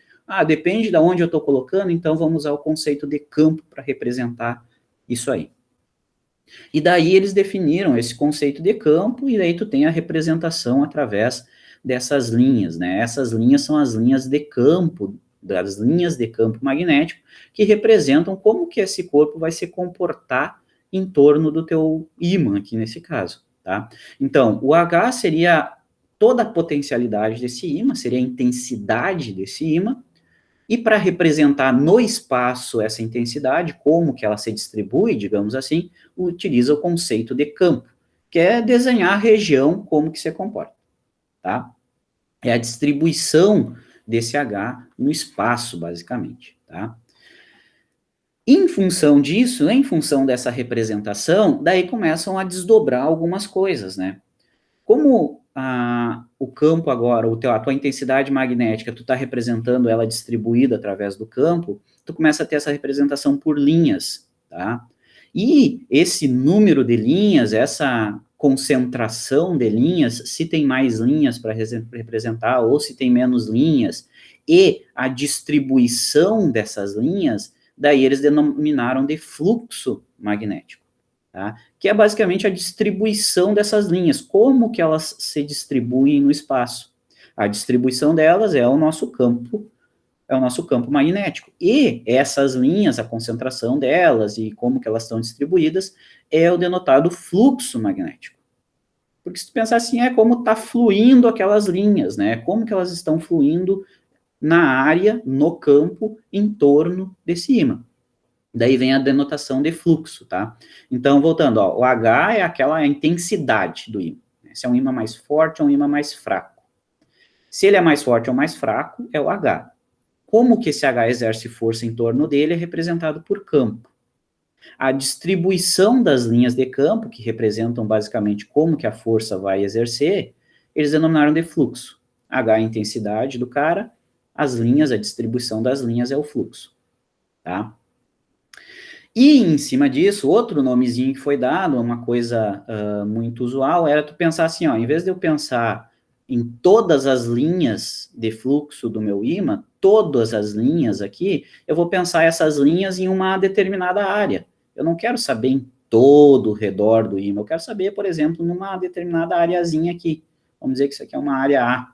Depende de onde eu estou colocando, então vamos usar o conceito de campo para representar isso aí. E daí eles definiram esse conceito de campo, e daí tu tem a representação através dessas linhas, né? Essas linhas são as linhas de campo, das linhas de campo magnético, que representam como que esse corpo vai se comportar em torno do teu ímã, aqui nesse caso, tá? Então, o H seria toda a potencialidade desse ímã, seria a intensidade desse ímã, e para representar no espaço essa intensidade, como que ela se distribui, digamos assim, utiliza o conceito de campo, que é desenhar a região como que se comporta, tá? É a distribuição desse H no espaço, basicamente, tá? Em função disso, em função dessa representação, daí começam a desdobrar algumas coisas, né? Como o campo agora, a tua intensidade magnética, tu está representando ela distribuída através do campo, tu começa a ter essa representação por linhas, tá? E esse número de linhas, essa concentração de linhas, se tem mais linhas para representar ou se tem menos linhas, e a distribuição dessas linhas, daí eles denominaram de fluxo magnético, tá? Que é basicamente a distribuição dessas linhas, como que elas se distribuem no espaço. A distribuição delas é o nosso campo magnético. E essas linhas, a concentração delas e como que elas estão distribuídas, é o denotado fluxo magnético. Porque se tu pensar assim, é como está fluindo aquelas linhas, né? Como que elas estão fluindo na área, no campo, em torno desse ímã. Daí vem a denotação de fluxo, tá? Então, voltando, ó, o H é aquela intensidade do ímã. Se é um ímã mais forte ou um ímã mais fraco. Se ele é mais forte ou mais fraco, é o H. Como que esse H exerce força em torno dele é representado por campo. A distribuição das linhas de campo, que representam basicamente como que a força vai exercer, eles denominaram de fluxo. H é a intensidade do cara, as linhas, a distribuição das linhas é o fluxo, tá? E, em cima disso, outro nomezinho que foi dado, uma coisa muito usual, era tu pensar assim, ó, em vez de eu pensar em todas as linhas de fluxo do meu ímã, todas as linhas aqui, eu vou pensar essas linhas em uma determinada área. Eu não quero saber em todo o redor do ímã, eu quero saber, por exemplo, numa determinada areazinha aqui. Vamos dizer que isso aqui é uma área A,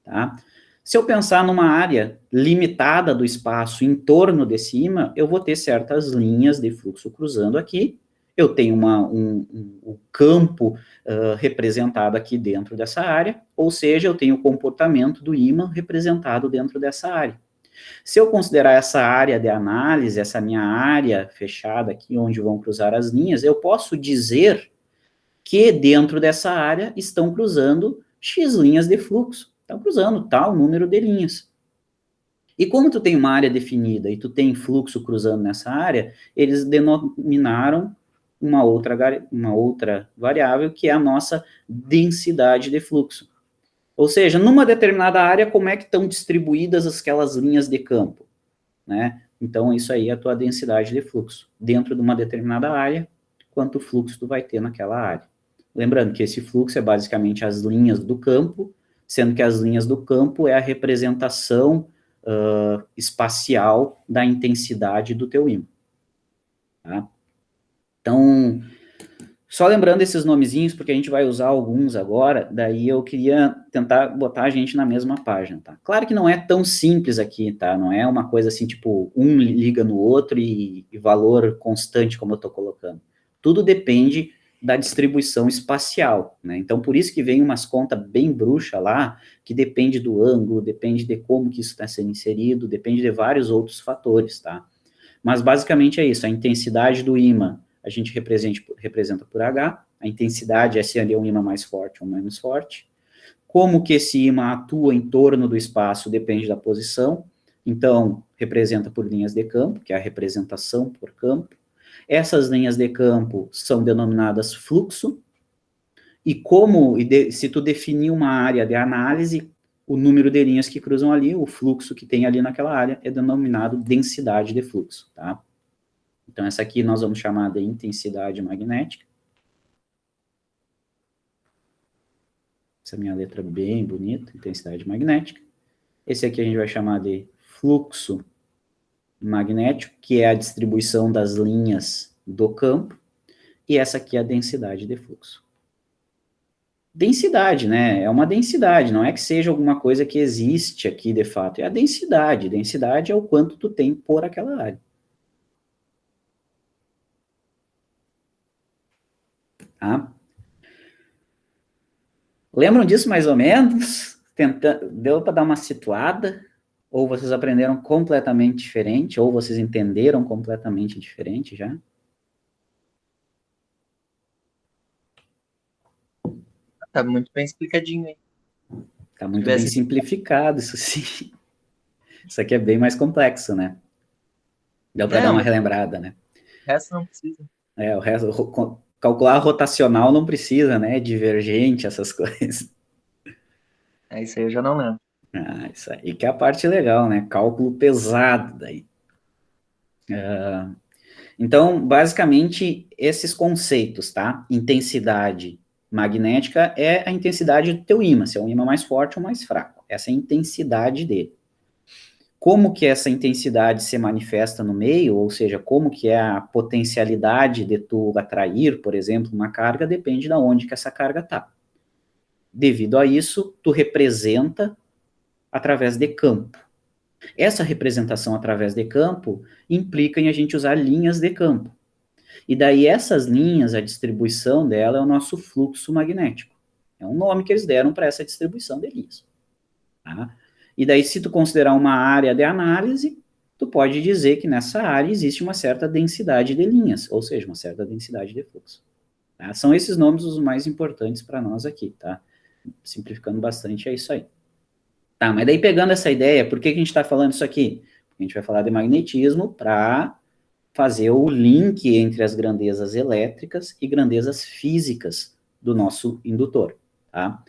tá? Se eu pensar numa área limitada do espaço em torno desse ímã, eu vou ter certas linhas de fluxo cruzando aqui, eu tenho um campo representado aqui dentro dessa área, ou seja, eu tenho o comportamento do ímã representado dentro dessa área. Se eu considerar essa área de análise, essa minha área fechada aqui, onde vão cruzar as linhas, eu posso dizer que dentro dessa área estão cruzando X linhas de fluxo. Estão cruzando tal número de linhas. E como tu tem uma área definida e tu tem fluxo cruzando nessa área, eles denominaram uma outra variável, que é a nossa densidade de fluxo. Ou seja, numa determinada área, como é que estão distribuídas aquelas linhas de campo, né? Então, isso aí é a tua densidade de fluxo. Dentro de uma determinada área, quanto fluxo tu vai ter naquela área. Lembrando que esse fluxo é basicamente as linhas do campo, sendo que as linhas do campo é a representação espacial da intensidade do teu ímã. Tá? Então, só lembrando esses nomezinhos, porque a gente vai usar alguns agora, daí eu queria tentar botar a gente na mesma página, tá? Claro que não é tão simples aqui, tá? Não é uma coisa assim, tipo, um liga no outro e valor constante, como eu tô colocando. Tudo depende da distribuição espacial, né? Então, por isso que vem umas contas bem bruxa lá, que depende do ângulo, depende de como que isso está sendo inserido, depende de vários outros fatores, tá? Mas, basicamente, é isso. A intensidade do ímã a gente representa por H, a intensidade é se ali é um ímã mais forte ou menos forte. Como que esse ímã atua em torno do espaço depende da posição, então, representa por linhas de campo, que é a representação por campo. Essas linhas de campo são denominadas fluxo, se tu definir uma área de análise, o número de linhas que cruzam ali, o fluxo que tem ali naquela área, é denominado densidade de fluxo, tá? Então, essa aqui nós vamos chamar de intensidade magnética. Essa minha letra bem bonita, intensidade magnética. Esse aqui a gente vai chamar de fluxo magnético, que é a distribuição das linhas do campo. E essa aqui é a densidade de fluxo. densidade, né? É uma densidade, não é que seja alguma coisa que existe aqui de fato, é a densidade. Densidade é o quanto tu tem por aquela área. Tá? Lembram disso mais ou menos? Deu para dar uma situada? Ou vocês aprenderam completamente diferente? Ou vocês entenderam completamente diferente já? Tá muito bem explicadinho, hein? Tá muito bem simplificado, isso sim. Isso aqui é bem mais complexo, né? Deu para dar uma relembrada, né? O resto não precisa. O resto, calcular rotacional não precisa, né? Divergente, essas coisas. Isso aí eu já não lembro. Isso aí que é a parte legal, né? Cálculo pesado daí. Então, basicamente, esses conceitos, tá? Intensidade magnética é a intensidade do teu ímã, se é um ímã mais forte ou mais fraco. Essa é a intensidade dele. Como que essa intensidade se manifesta no meio, ou seja, como que é a potencialidade de tu atrair, por exemplo, uma carga, depende de onde que essa carga está. Devido a isso, tu representa através de campo. Essa representação através de campo implica em a gente usar linhas de campo. E daí essas linhas, a distribuição dela é o nosso fluxo magnético. É um nome que eles deram para essa distribuição de linhas. Tá? E daí, se tu considerar uma área de análise, tu pode dizer que nessa área existe uma certa densidade de linhas, ou seja, uma certa densidade de fluxo. Tá? São esses nomes os mais importantes para nós aqui, tá? Simplificando bastante, é isso aí. Tá, mas daí pegando essa ideia, por que a gente está falando isso aqui? A gente vai falar de magnetismo para fazer o link entre as grandezas elétricas e grandezas físicas do nosso indutor, tá?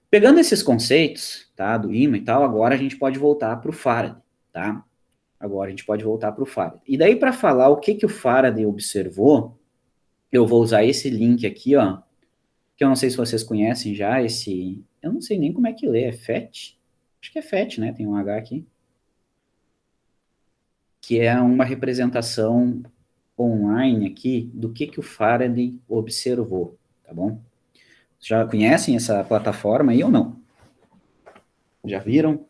Pegando esses conceitos, tá, do ímã e tal, agora a gente pode voltar para o Faraday, tá? Agora a gente pode voltar para o Faraday. E daí, para falar o que o Faraday observou, eu vou usar esse link aqui, ó, que eu não sei se vocês conhecem já, eu não sei nem como é que lê, é FET? Acho que é FET, né? Tem um H aqui. Que é uma representação online aqui do que o Faraday observou, tá bom? Já conhecem essa plataforma aí ou não? Já viram?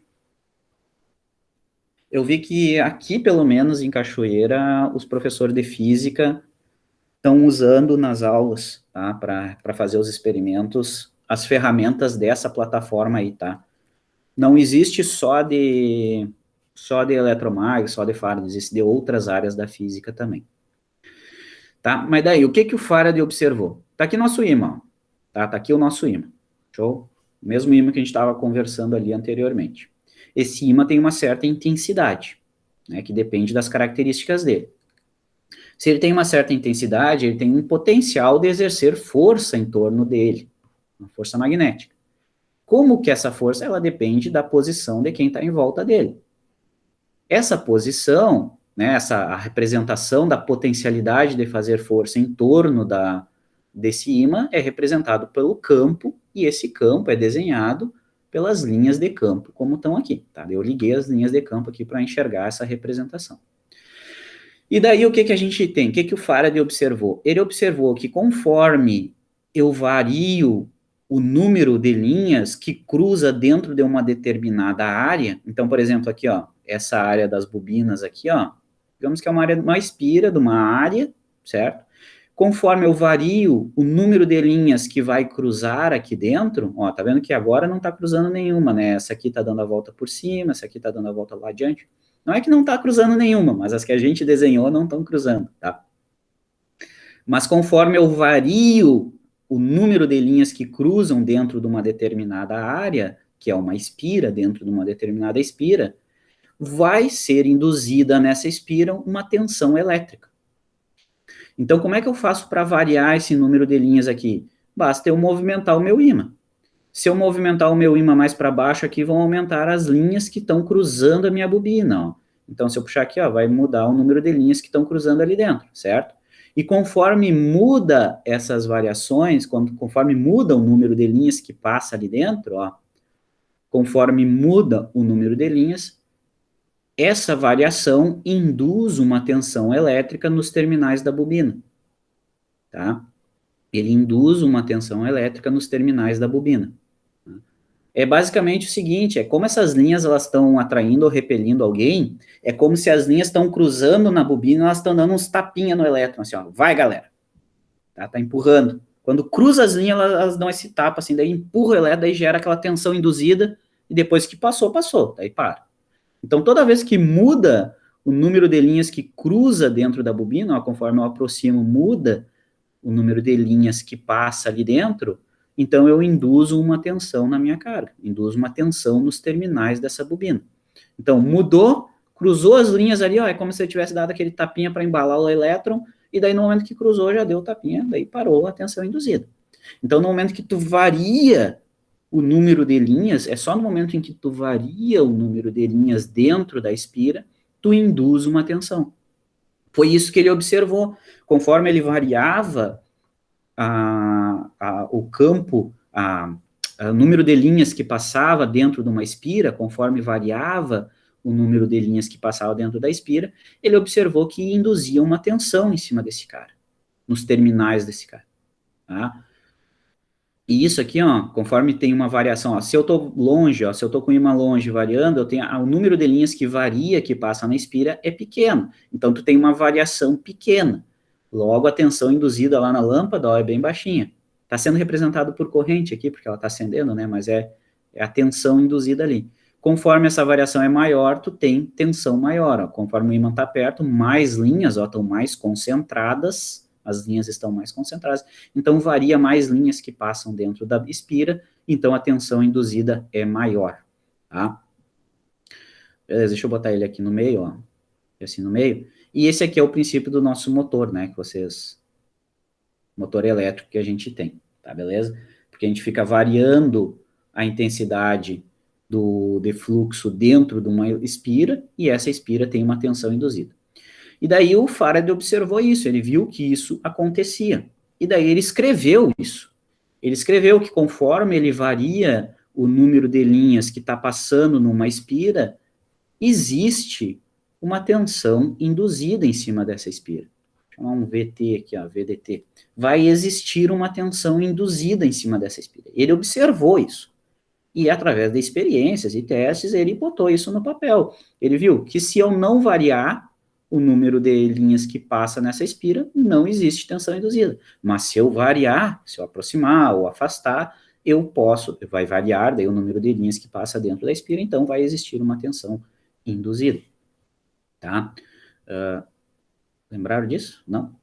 Eu vi que aqui, pelo menos em Cachoeira, os professores de física estão usando nas aulas, tá? Para fazer os experimentos, as ferramentas dessa plataforma aí, tá? Não existe só de eletromag, só de Faraday, existe de outras áreas da física também. Tá? Mas daí, o que o Faraday observou? Tá aqui nosso ímã, tá? Tá aqui o nosso ímã. Show? O mesmo ímã que a gente estava conversando ali anteriormente. Esse ímã tem uma certa intensidade, né, que depende das características dele. Se ele tem uma certa intensidade, ele tem um potencial de exercer força em torno dele, uma força magnética. Como que essa força, ela depende da posição de quem está em volta dele. Essa posição, né, a representação da potencialidade de fazer força em torno desse ímã é representado pelo campo, e esse campo é desenhado pelas linhas de campo, como estão aqui, tá? Eu liguei as linhas de campo aqui para enxergar essa representação. E daí o que a gente tem? O que o Faraday observou? Ele observou que conforme eu vario o número de linhas que cruza dentro de uma determinada área, então, por exemplo, aqui, ó, essa área das bobinas aqui, ó, digamos que é uma espira de uma área, certo? Conforme eu vario o número de linhas que vai cruzar aqui dentro, ó, tá vendo que agora não tá cruzando nenhuma, né? Essa aqui tá dando a volta por cima, essa aqui tá dando a volta lá adiante. Não é que não tá cruzando nenhuma, mas as que a gente desenhou não estão cruzando, tá? Mas conforme eu vario o número de linhas que cruzam dentro de uma determinada área, que é uma espira dentro de uma determinada espira, vai ser induzida nessa espira uma tensão elétrica. Então, como é que eu faço para variar esse número de linhas aqui? Basta eu movimentar o meu ímã. Se eu movimentar o meu ímã mais para baixo aqui, vão aumentar as linhas que estão cruzando a minha bobina, ó. Então, se eu puxar aqui, ó, vai mudar o número de linhas que estão cruzando ali dentro, certo? E conforme muda essas variações, conforme muda o número de linhas que passa ali dentro, ó, conforme muda o número de linhas, essa variação induz uma tensão elétrica nos terminais da bobina, tá? ele induz uma tensão elétrica nos terminais da bobina. É basicamente o seguinte, é como essas linhas elas estão atraindo ou repelindo alguém, é como se as linhas estão cruzando na bobina, elas estão dando uns tapinha no elétron, assim, ó, vai galera, tá empurrando. Quando cruza as linhas, elas dão esse tapa, assim, daí empurra o elétron, daí gera aquela tensão induzida, e depois que passou, daí para. Então, toda vez que muda o número de linhas que cruza dentro da bobina, ó, conforme eu aproximo, muda o número de linhas que passa ali dentro, então eu induzo uma tensão na minha carga, induzo uma tensão nos terminais dessa bobina. Então, mudou, cruzou as linhas ali, ó, é como se eu tivesse dado aquele tapinha para embalar o elétron, e daí no momento que cruzou, já deu o tapinha, daí parou a tensão induzida. Então, no momento que tu varia o número de linhas, é só no momento em que tu varia o número de linhas dentro da espira, tu induz uma tensão. Foi isso que ele observou. Conforme ele variava o campo, o número de linhas que passava dentro de uma espira, conforme variava o número de linhas que passava dentro da espira, ele observou que induzia uma tensão em cima desse cara, nos terminais desse cara. Tá? E isso aqui, ó, conforme tem uma variação, ó, se eu estou longe, ó, se eu estou com o ímã longe variando, eu tenho o número de linhas que varia, que passa na espira, é pequeno. Então, tu tem uma variação pequena. Logo, a tensão induzida lá na lâmpada, ó, é bem baixinha. Está sendo representado por corrente aqui, porque ela está acendendo, né, mas é a tensão induzida ali. Conforme essa variação é maior, tu tem tensão maior, ó. Conforme o ímã está perto, mais linhas, ó, estão mais concentradas, as linhas estão mais concentradas, então varia mais linhas que passam dentro da espira, então a tensão induzida é maior, tá? Beleza, deixa eu botar ele aqui no meio, ó, assim no meio, e esse aqui é o princípio do nosso motor, né, que vocês, motor elétrico que a gente tem, tá, beleza? Porque a gente fica variando a intensidade de fluxo dentro de uma espira, e essa espira tem uma tensão induzida. E daí o Faraday observou isso, ele viu que isso acontecia. E daí ele escreveu isso. Ele escreveu que conforme ele varia o número de linhas que está passando numa espira, existe uma tensão induzida em cima dessa espira. Vou chamar um VT aqui, ó, VDT. Vai existir uma tensão induzida em cima dessa espira. Ele observou isso. E através de experiências e testes, ele botou isso no papel. Ele viu que se eu não variar o número de linhas que passa nessa espira, não existe tensão induzida. Mas se eu variar, se eu aproximar ou afastar, eu posso, vai variar daí o número de linhas que passa dentro da espira, então vai existir uma tensão induzida. Tá? Lembraram disso? Não?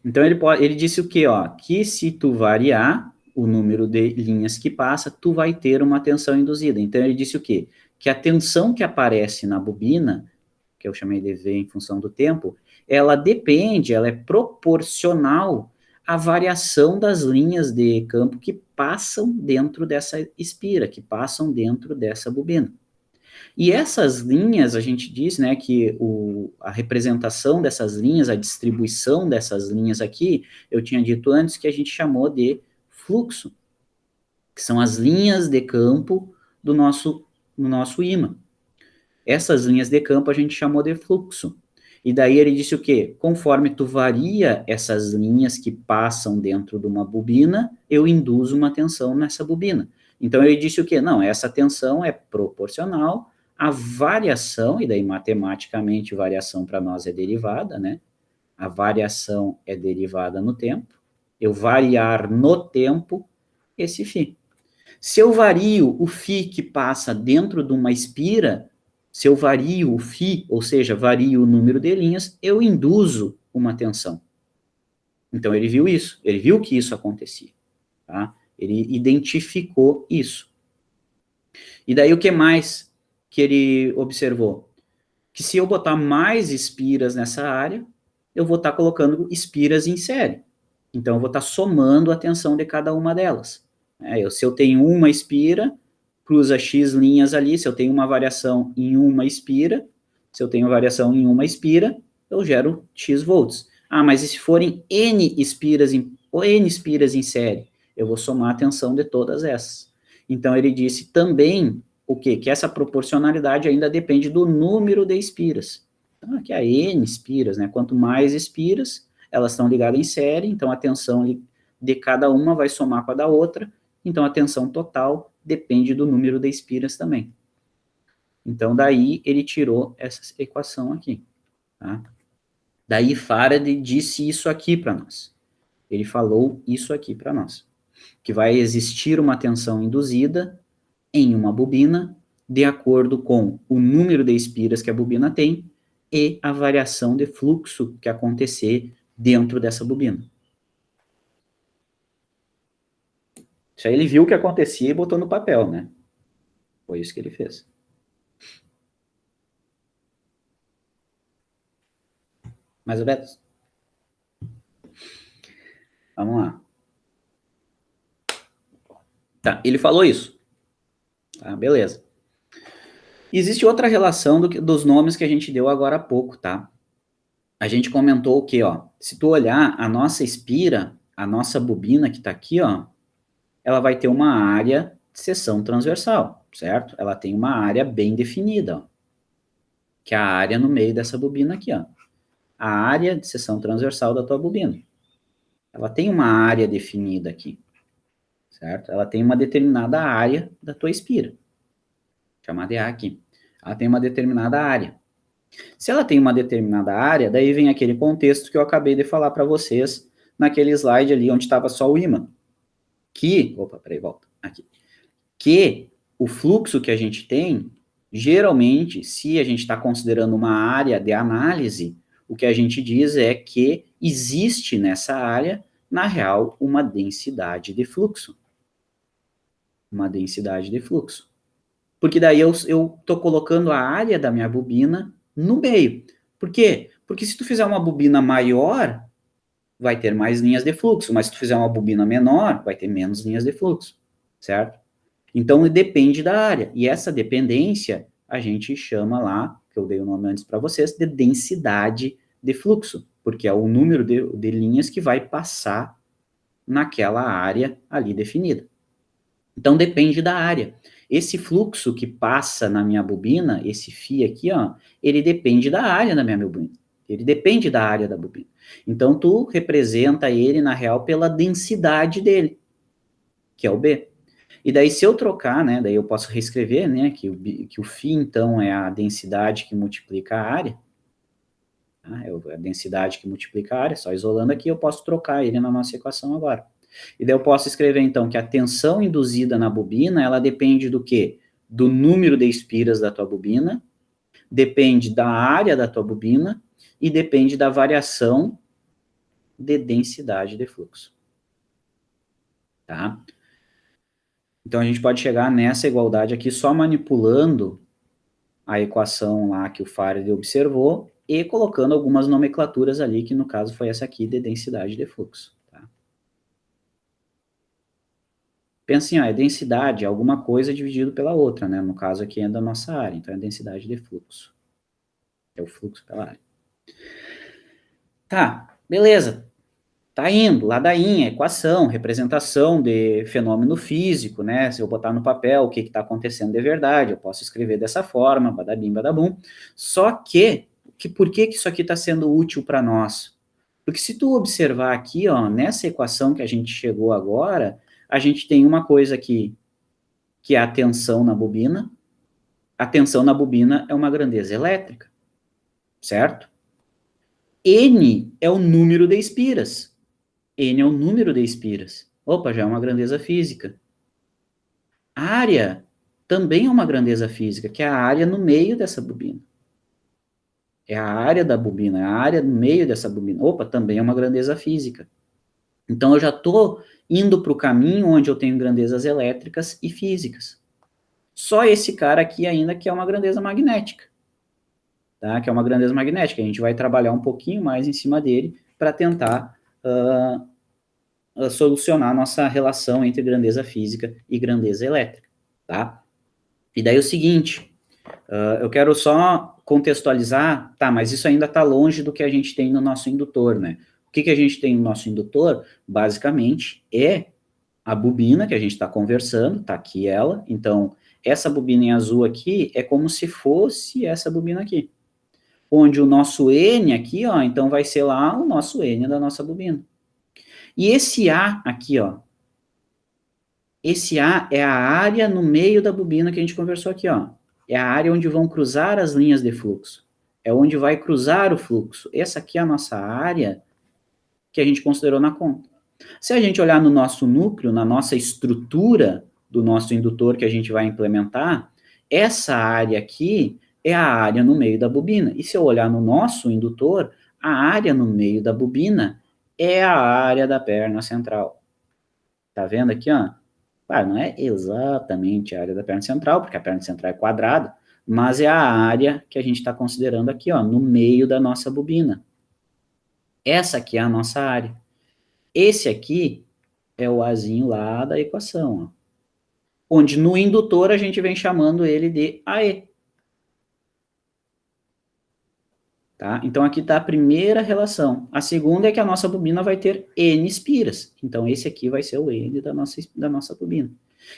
Então ele disse o quê? Ó, que se tu variar o número de linhas que passa, tu vai ter uma tensão induzida. Então ele disse o quê? Que a tensão que aparece na bobina, que eu chamei de V em função do tempo, ela depende, ela é proporcional à variação das linhas de campo que passam dentro dessa espira, que passam dentro dessa bobina. E essas linhas, a gente diz, né, que a representação dessas linhas, a distribuição dessas linhas aqui, eu tinha dito antes que a gente chamou de fluxo, que são as linhas de campo do nosso ímã. Essas linhas de campo a gente chamou de fluxo. E daí ele disse o quê? Conforme tu varia essas linhas que passam dentro de uma bobina, eu induzo uma tensão nessa bobina. Então ele disse o quê? Não, essa tensão é proporcional à variação, e daí matematicamente variação para nós é derivada, né? A variação é derivada no tempo. Eu variar no tempo esse φ. Se eu vario o φ que passa dentro de uma espira, se eu vario o φ, ou seja, vario o número de linhas, eu induzo uma tensão. Então, ele viu isso, ele viu que isso acontecia, tá? Ele identificou isso. E daí, o que mais que ele observou? Que se eu botar mais espiras nessa área, eu vou estar colocando espiras em série. Então, eu vou estar somando a tensão de cada uma delas. Se eu tenho uma espira, cruza X linhas ali, se eu tenho uma variação em uma espira, se eu tenho variação em uma espira, eu gero X volts. Ah, mas e se forem N espiras em série? Eu vou somar a tensão de todas essas. Então, ele disse também o quê? Que essa proporcionalidade ainda depende do número de espiras. Então, aqui é N espiras, né? Quanto mais espiras, elas estão ligadas em série, então a tensão de cada uma vai somar com a da outra, então a tensão total depende do número de espiras também. Então, daí ele tirou essa equação aqui, tá? Daí Faraday disse isso aqui para nós. Ele falou isso aqui para nós. Que vai existir uma tensão induzida em uma bobina de acordo com o número de espiras que a bobina tem e a variação de fluxo que acontecer dentro dessa bobina. Isso aí ele viu o que acontecia e botou no papel, né? Foi isso que ele fez. Mais ou menos? Vamos lá. Tá, ele falou isso. Tá, beleza. Existe outra relação dos nomes que a gente deu agora há pouco, tá? A gente comentou o quê, ó? Se tu olhar a nossa espira, a nossa bobina que tá aqui, ó, ela vai ter uma área de seção transversal, certo? Ela tem uma área bem definida, ó, que é a área no meio dessa bobina aqui, ó. A área de seção transversal da tua bobina. Ela tem uma área definida aqui, certo? Ela tem uma determinada área da tua espira, chamada A aqui. Ela tem uma determinada área. Se ela tem uma determinada área, daí vem aquele contexto que eu acabei de falar para vocês naquele slide ali onde estava só o ímã. Opa, peraí, volta. Aqui. Que o fluxo que a gente tem, geralmente, se a gente está considerando uma área de análise, o que a gente diz é que existe nessa área, na real, uma densidade de fluxo. Uma densidade de fluxo. Porque daí eu estou colocando a área da minha bobina no meio. Por quê? Porque se tu fizer uma bobina maior, vai ter mais linhas de fluxo, mas se tu fizer uma bobina menor, vai ter menos linhas de fluxo, certo? Então, depende da área. E essa dependência, a gente chama lá, que eu dei o nome antes para vocês, de densidade de fluxo, porque é o número de linhas que vai passar naquela área ali definida. Então, depende da área. Esse fluxo que passa na minha bobina, esse φ aqui, ó, ele depende da área da minha bobina. Ele depende da área da bobina. Então, tu representa ele, na real, pela densidade dele, que é o B. E daí, se eu trocar, né, daí eu posso reescrever, né, que o φ, então, é a densidade que multiplica a área. Tá? É a densidade que multiplica a área, só isolando aqui, eu posso trocar ele na nossa equação agora. E daí eu posso escrever, então, que a tensão induzida na bobina, ela depende do quê? Do número de espiras da tua bobina, depende da área da tua bobina e depende da variação de densidade de fluxo. Tá? Então, a gente pode chegar nessa igualdade aqui só manipulando a equação lá que o Faraday observou e colocando algumas nomenclaturas ali, que no caso foi essa aqui de densidade de fluxo. Pensa assim, ó, é densidade, alguma coisa dividido pela outra, né? No caso aqui é da nossa área, então é densidade de fluxo. É o fluxo pela área. Tá, beleza. Tá indo, ladainha, equação, representação de fenômeno físico, né? Se eu botar no papel o que está acontecendo de verdade, eu posso escrever dessa forma, badabim, badabum. Só que por que isso aqui está sendo útil para nós? Porque se tu observar aqui, ó, nessa equação que a gente chegou agora, a gente tem uma coisa aqui, que é a tensão na bobina. A tensão na bobina é uma grandeza elétrica, certo? N é o número de espiras. N é o número de espiras. Opa, já é uma grandeza física. Área também é uma grandeza física, que é a área no meio dessa bobina. É a área da bobina, é a área no meio dessa bobina. Opa, também é uma grandeza física. Então, eu já estou indo para o caminho onde eu tenho grandezas elétricas e físicas. Só esse cara aqui ainda que é uma grandeza magnética. Tá? Que é uma grandeza magnética. A gente vai trabalhar um pouquinho mais em cima dele para tentar solucionar a nossa relação entre grandeza física e grandeza elétrica. Tá? E daí o seguinte, eu quero só contextualizar, tá, mas isso ainda está longe do que a gente tem no nosso indutor, né? O que a gente tem no nosso indutor, basicamente, é a bobina que a gente está conversando, tá aqui ela, então, essa bobina em azul aqui é como se fosse essa bobina aqui. onde o nosso N aqui, ó, então vai ser lá o nosso N da nossa bobina. E esse A aqui, ó, esse A é a área no meio da bobina que a gente conversou aqui, ó. É a área onde vão cruzar as linhas de fluxo. É onde vai cruzar o fluxo. Essa aqui é a nossa área que a gente considerou na conta. Se a gente olhar no nosso núcleo, na nossa estrutura do nosso indutor que a gente vai implementar, essa área aqui é a área no meio da bobina. E se eu olhar no nosso indutor, a área no meio da bobina é a área da perna central. Tá vendo aqui, ó? Claro, não é exatamente a área da perna central, porque a perna central é quadrada, mas é a área que a gente está considerando aqui, ó, no meio da nossa bobina. Essa aqui é a nossa área. Esse aqui é o Azinho lá da equação, ó. Onde no indutor a gente vem chamando ele de AE. Tá? Então aqui está a primeira relação. A segunda é que a nossa bobina vai ter N espiras. Então esse aqui vai ser o N da nossa bobina.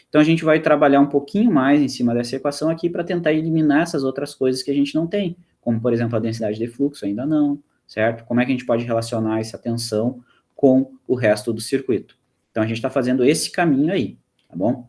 Então a gente vai trabalhar um pouquinho mais em cima dessa equação aqui para tentar eliminar essas outras coisas que a gente não tem. Como, por exemplo, a densidade de fluxo, ainda não, certo? Como é que a gente pode relacionar essa tensão com o resto do circuito? Então a gente está fazendo esse caminho aí, tá bom?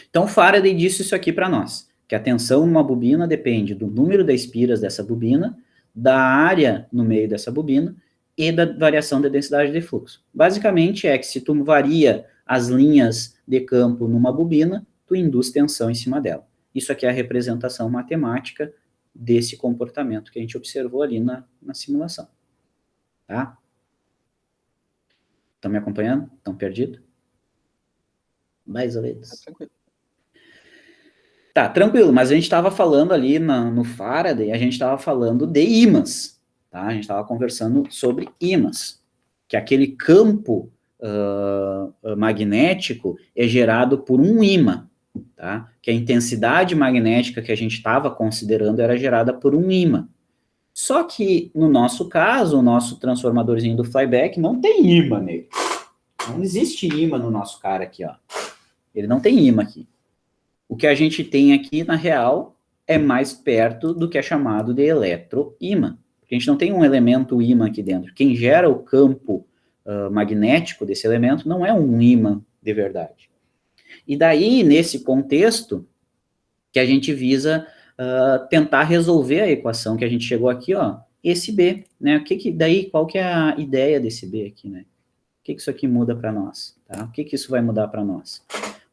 Então Faraday disse isso aqui para nós, que a tensão numa bobina depende do número de espiras dessa bobina, da área no meio dessa bobina e da variação da densidade de fluxo. Basicamente é que se tu varia as linhas de campo numa bobina, tu induz tensão em cima dela. Isso aqui é a representação matemática desse comportamento que a gente observou ali na simulação. Tá? Estão me acompanhando? Estão perdidos? Mais ou menos. Tá tranquilo. Tá, tranquilo, mas a gente estava falando ali no Faraday, a gente estava falando de ímãs, tá? A gente estava conversando sobre ímãs, que aquele campo magnético é gerado por um ímã, tá? Que a intensidade magnética que a gente estava considerando era gerada por um ímã. Só que, no nosso caso, o nosso transformadorzinho do flyback não tem ímã nele. Não existe ímã no nosso cara aqui, ó. Ele não tem ímã aqui. O que a gente tem aqui, na real, é mais perto do que é chamado de eletroímã. Porque a gente não tem um elemento ímã aqui dentro. Quem gera o campo magnético desse elemento não é um ímã de verdade. E daí, nesse contexto, que a gente visa tentar resolver a equação que a gente chegou aqui, ó, esse B, né? Qual que é a ideia desse B aqui, né? O que isso aqui muda para nós? Tá? O que isso vai mudar para nós?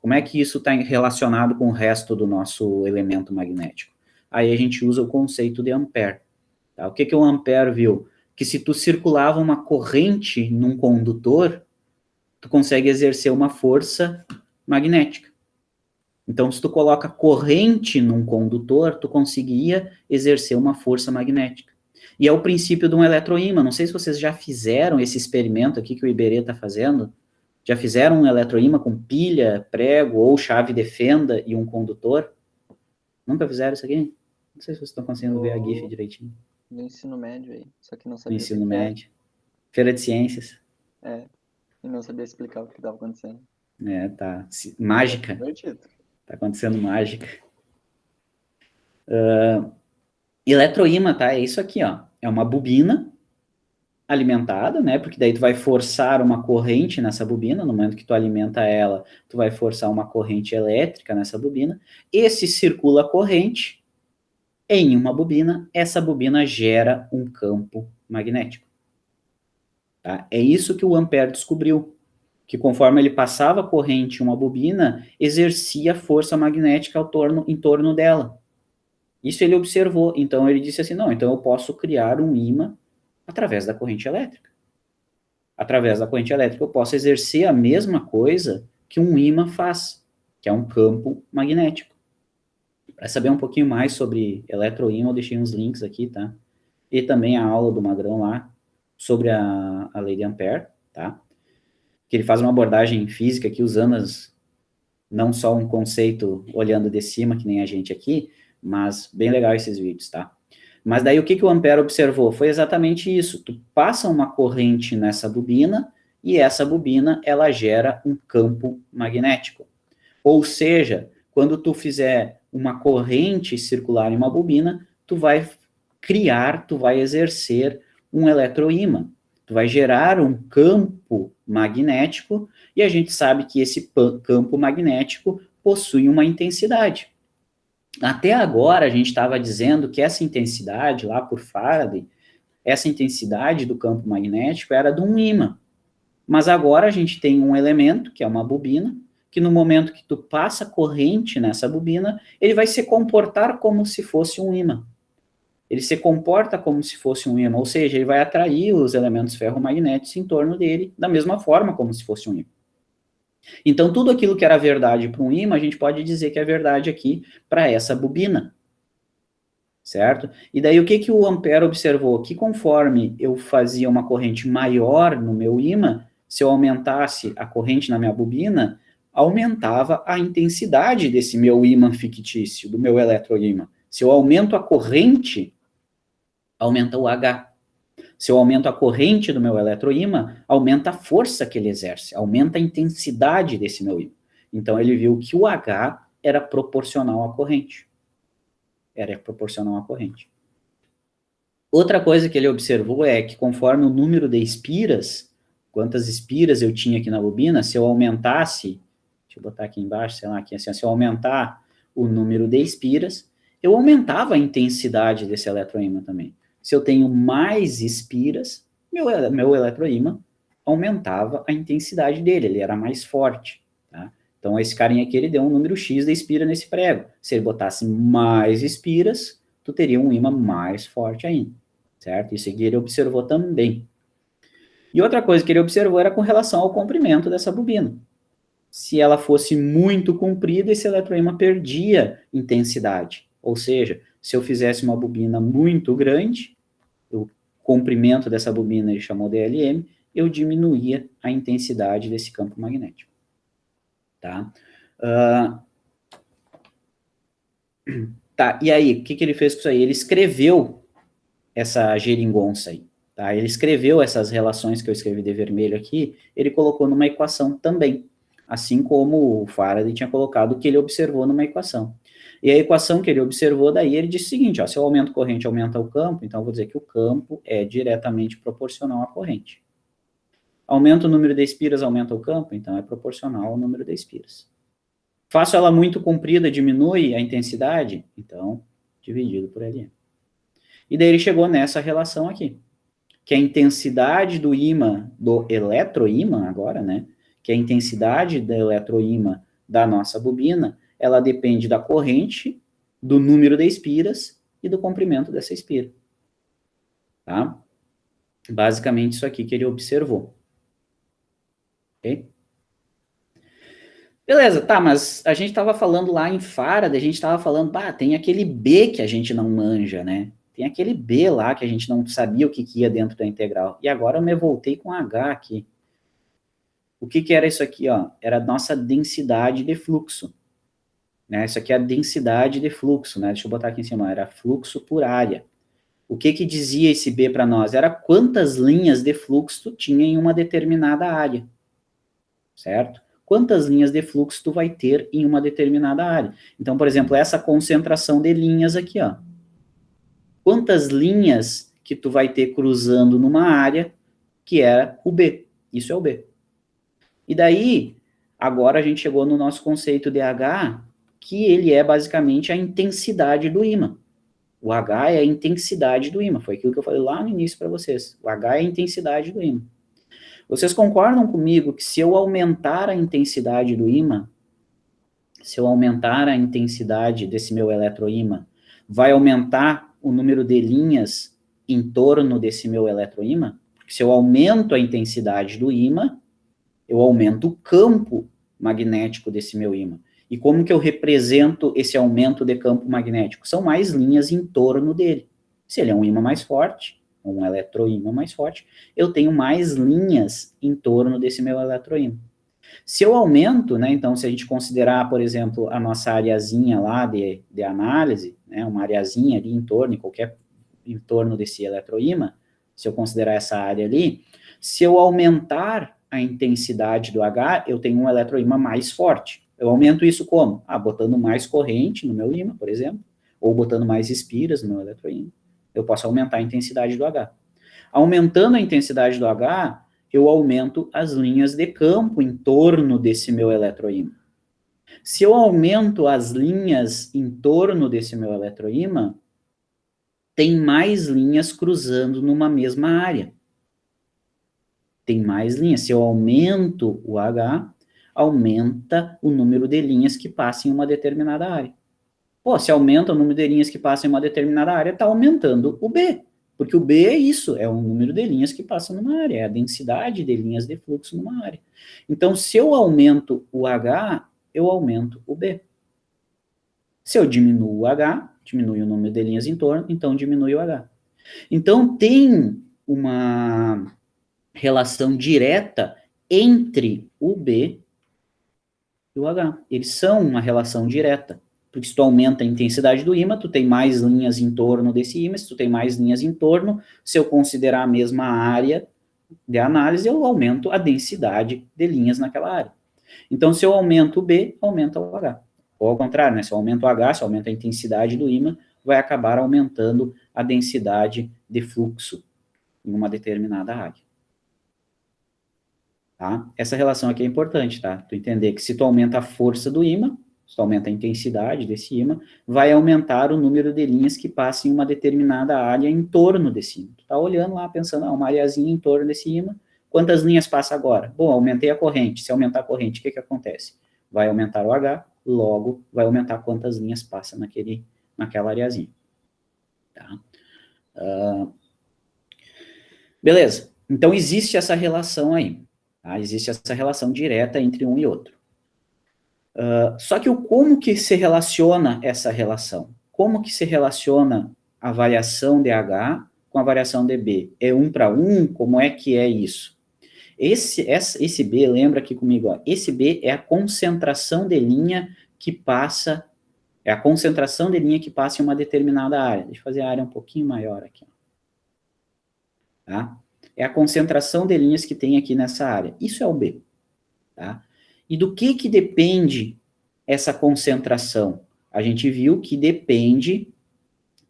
Como é que isso está relacionado com o resto do nosso elemento magnético? Aí a gente usa o conceito de ampere. Tá? O que o ampere viu? Que se tu circulava uma corrente num condutor, tu consegue exercer uma força magnética. Então, se tu coloca corrente num condutor, tu conseguia exercer uma força magnética. E é o princípio de um eletroímã. Não sei se vocês já fizeram esse experimento aqui que o Iberê está fazendo. Já fizeram um eletroímã com pilha, prego ou chave de fenda e um condutor? Nunca fizeram isso aqui? Não sei se vocês estão conseguindo ver a GIF direitinho. No ensino médio aí, só que não No sabia ensino explicar. médio. Feira de Ciências. E não sabia explicar o que estava acontecendo. Tá. Mágica. Divertido. Tá acontecendo mágica. Eletroímã, tá? É isso aqui, ó. É uma bobina alimentada, né? Porque daí tu vai forçar uma corrente nessa bobina, no momento que tu alimenta ela, tu vai forçar uma corrente elétrica nessa bobina, e se circula a corrente em uma bobina, essa bobina gera um campo magnético. Tá? É isso que o Ampère descobriu, que conforme ele passava a corrente em uma bobina, exercia força magnética em torno dela. Isso ele observou, então ele disse assim, não, então eu posso criar um ímã através da corrente elétrica. Através da corrente elétrica eu posso exercer a mesma coisa que um ímã faz, que é um campo magnético. Para saber um pouquinho mais sobre eletroímã, eu deixei uns links aqui, tá? E também a aula do Magrão lá, sobre a lei de Ampère, tá? Que ele faz uma abordagem física aqui, usando não só um conceito olhando de cima, que nem a gente aqui, mas bem legal esses vídeos, tá? Mas daí o que o Ampère observou? Foi exatamente isso. Tu passa uma corrente nessa bobina e essa bobina, ela gera um campo magnético. Ou seja, quando tu fizer uma corrente circular em uma bobina, tu vai criar, tu vai exercer um eletroímã. Tu vai gerar um campo magnético, e a gente sabe que esse campo magnético possui uma intensidade. Até agora, a gente estava dizendo que essa intensidade, lá por Faraday, essa intensidade do campo magnético era de um ímã. Mas agora a gente tem um elemento, que é uma bobina, que no momento que tu passa corrente nessa bobina, ele vai se comportar como se fosse um ímã. Ele se comporta como se fosse um ímã, ou seja, ele vai atrair os elementos ferromagnéticos em torno dele da mesma forma como se fosse um ímã. Então, tudo aquilo que era verdade para um ímã, a gente pode dizer que é verdade aqui para essa bobina. Certo? E daí, o que o Ampère observou? Que conforme eu fazia uma corrente maior no meu ímã, se eu aumentasse a corrente na minha bobina, aumentava a intensidade desse meu ímã fictício, do meu eletroímã. Se eu aumento a corrente, aumenta o H. Se eu aumento a corrente do meu eletroímã, aumenta a força que ele exerce, aumenta a intensidade desse meu ímã. Então, ele viu que o H era proporcional à corrente. Era proporcional à corrente. Outra coisa que ele observou é que conforme o número de espiras, quantas espiras eu tinha aqui na bobina, se eu aumentasse, deixa eu botar aqui embaixo, sei lá, aqui assim, se eu aumentar o número de espiras, eu aumentava a intensidade desse eletroímã também. Se eu tenho mais espiras, meu eletroímã aumentava a intensidade dele, ele era mais forte, tá? Então, esse carinha aqui, ele deu um número X de espira nesse prego. Se ele botasse mais espiras, tu teria um ímã mais forte ainda, certo? Isso aqui ele observou também. E outra coisa que ele observou era com relação ao comprimento dessa bobina. Se ela fosse muito comprida, esse eletroímã perdia intensidade. Ou seja, se eu fizesse uma bobina muito grande, o comprimento dessa bobina ele chamou de LM, eu diminuía a intensidade desse campo magnético. Tá? Tá, e aí, o que ele fez com isso aí? Ele escreveu essa geringonça aí, tá? Ele escreveu essas relações que eu escrevi de vermelho aqui, ele colocou numa equação também, assim como o Faraday tinha colocado o que ele observou numa equação. E a equação que ele observou, daí ele disse o seguinte, ó, se eu aumento a corrente, aumenta o campo, então eu vou dizer que o campo é diretamente proporcional à corrente. Aumenta o número de espiras, aumenta o campo, então é proporcional ao número de espiras. Faço ela muito comprida, diminui a intensidade, então, dividido por LM. E daí ele chegou nessa relação aqui, que a intensidade do ímã, do eletroímã agora, né, que a intensidade do eletroímã da nossa bobina, ela depende da corrente, do número de espiras e do comprimento dessa espira. Tá? Basicamente isso aqui que ele observou. Ok? Beleza, tá, mas a gente estava falando lá em Faraday, a gente estava falando, tem aquele B que a gente não manja, né? Tem aquele B lá que a gente não sabia o que ia dentro da integral. E agora eu me voltei com H aqui. O que era isso aqui, ó? Era a nossa densidade de fluxo. Né? Isso aqui é a densidade de fluxo, né? Deixa eu botar aqui em cima, era fluxo por área. O que dizia esse B para nós? Era quantas linhas de fluxo tu tinha em uma determinada área. Certo? Quantas linhas de fluxo tu vai ter em uma determinada área. Então, por exemplo, essa concentração de linhas aqui, ó. Quantas linhas que tu vai ter cruzando numa área que era o B. Isso é o B. E daí, agora a gente chegou no nosso conceito de H, que ele é basicamente a intensidade do ímã. O H é a intensidade do ímã. Foi aquilo que eu falei lá no início para vocês. O H é a intensidade do ímã. Vocês concordam comigo que se eu aumentar a intensidade do ímã, se eu aumentar a intensidade desse meu eletroímã, vai aumentar o número de linhas em torno desse meu eletroímã? Porque se eu aumento a intensidade do ímã, eu aumento o campo magnético desse meu ímã. E como que eu represento esse aumento de campo magnético? São mais linhas em torno dele. Se ele é um ímã mais forte, um eletroímã mais forte, eu tenho mais linhas em torno desse meu eletroímã. Se eu aumento, né, então se a gente considerar, por exemplo, a nossa areazinha lá de análise, né, uma areazinha ali em torno desse eletroímã, se eu considerar essa área ali, se eu aumentar a intensidade do H, eu tenho um eletroímã mais forte. Eu aumento isso como? Botando mais corrente no meu ímã, por exemplo, ou botando mais espiras no meu eletroímã. eu posso aumentar a intensidade do H. Aumentando a intensidade do H, eu aumento as linhas de campo em torno desse meu eletroímã. Se eu aumento as linhas em torno desse meu eletroímã, tem mais linhas cruzando numa mesma área. Tem mais linhas. Se eu aumento o H, aumenta o número de linhas que passam em uma determinada área. Pô, se aumenta o número de linhas que passam em uma determinada área, está aumentando o B. Porque o B é isso, é o número de linhas que passam numa área, é a densidade de linhas de fluxo numa área. Então, se eu aumento o H, eu aumento o B. Se eu diminuo o H, diminui o número de linhas em torno, então diminui o H. Então, tem uma relação direta entre o B e o H. Eles são uma relação direta. Porque se tu aumenta a intensidade do ímã, tu tem mais linhas em torno desse ímã. Se tu tem mais linhas em torno, se eu considerar a mesma área de análise, eu aumento a densidade de linhas naquela área. Então, se eu aumento o B, aumenta o H. Ou ao contrário, né? Se eu aumento o H, se eu aumento a intensidade do ímã, vai acabar aumentando a densidade de fluxo em uma determinada área. Tá? Essa relação aqui é importante, tá? Tu entender que se tu aumenta a força do ímã, se tu aumenta a intensidade desse ímã, vai aumentar o número de linhas que passam em uma determinada área em torno desse ímã. Tu tá olhando lá, pensando, uma areazinha em torno desse ímã, quantas linhas passa agora? Bom, aumentei a corrente. Se aumentar a corrente, o que acontece? Vai aumentar o H, logo vai aumentar quantas linhas passa naquela areazinha. Tá? Beleza. Então, existe essa relação aí. Tá? Existe essa relação direta entre um e outro. Só que como que se relaciona essa relação? Como que se relaciona a variação de H com a variação de B? É 1 para 1? Como é que é isso? Esse B, lembra aqui comigo, ó, esse B é a concentração de linha que passa, em uma determinada área. Deixa eu fazer a área um pouquinho maior aqui. Ó. Tá? É a concentração de linhas que tem aqui nessa área. Isso é o B. Tá? E do que depende essa concentração? A gente viu que depende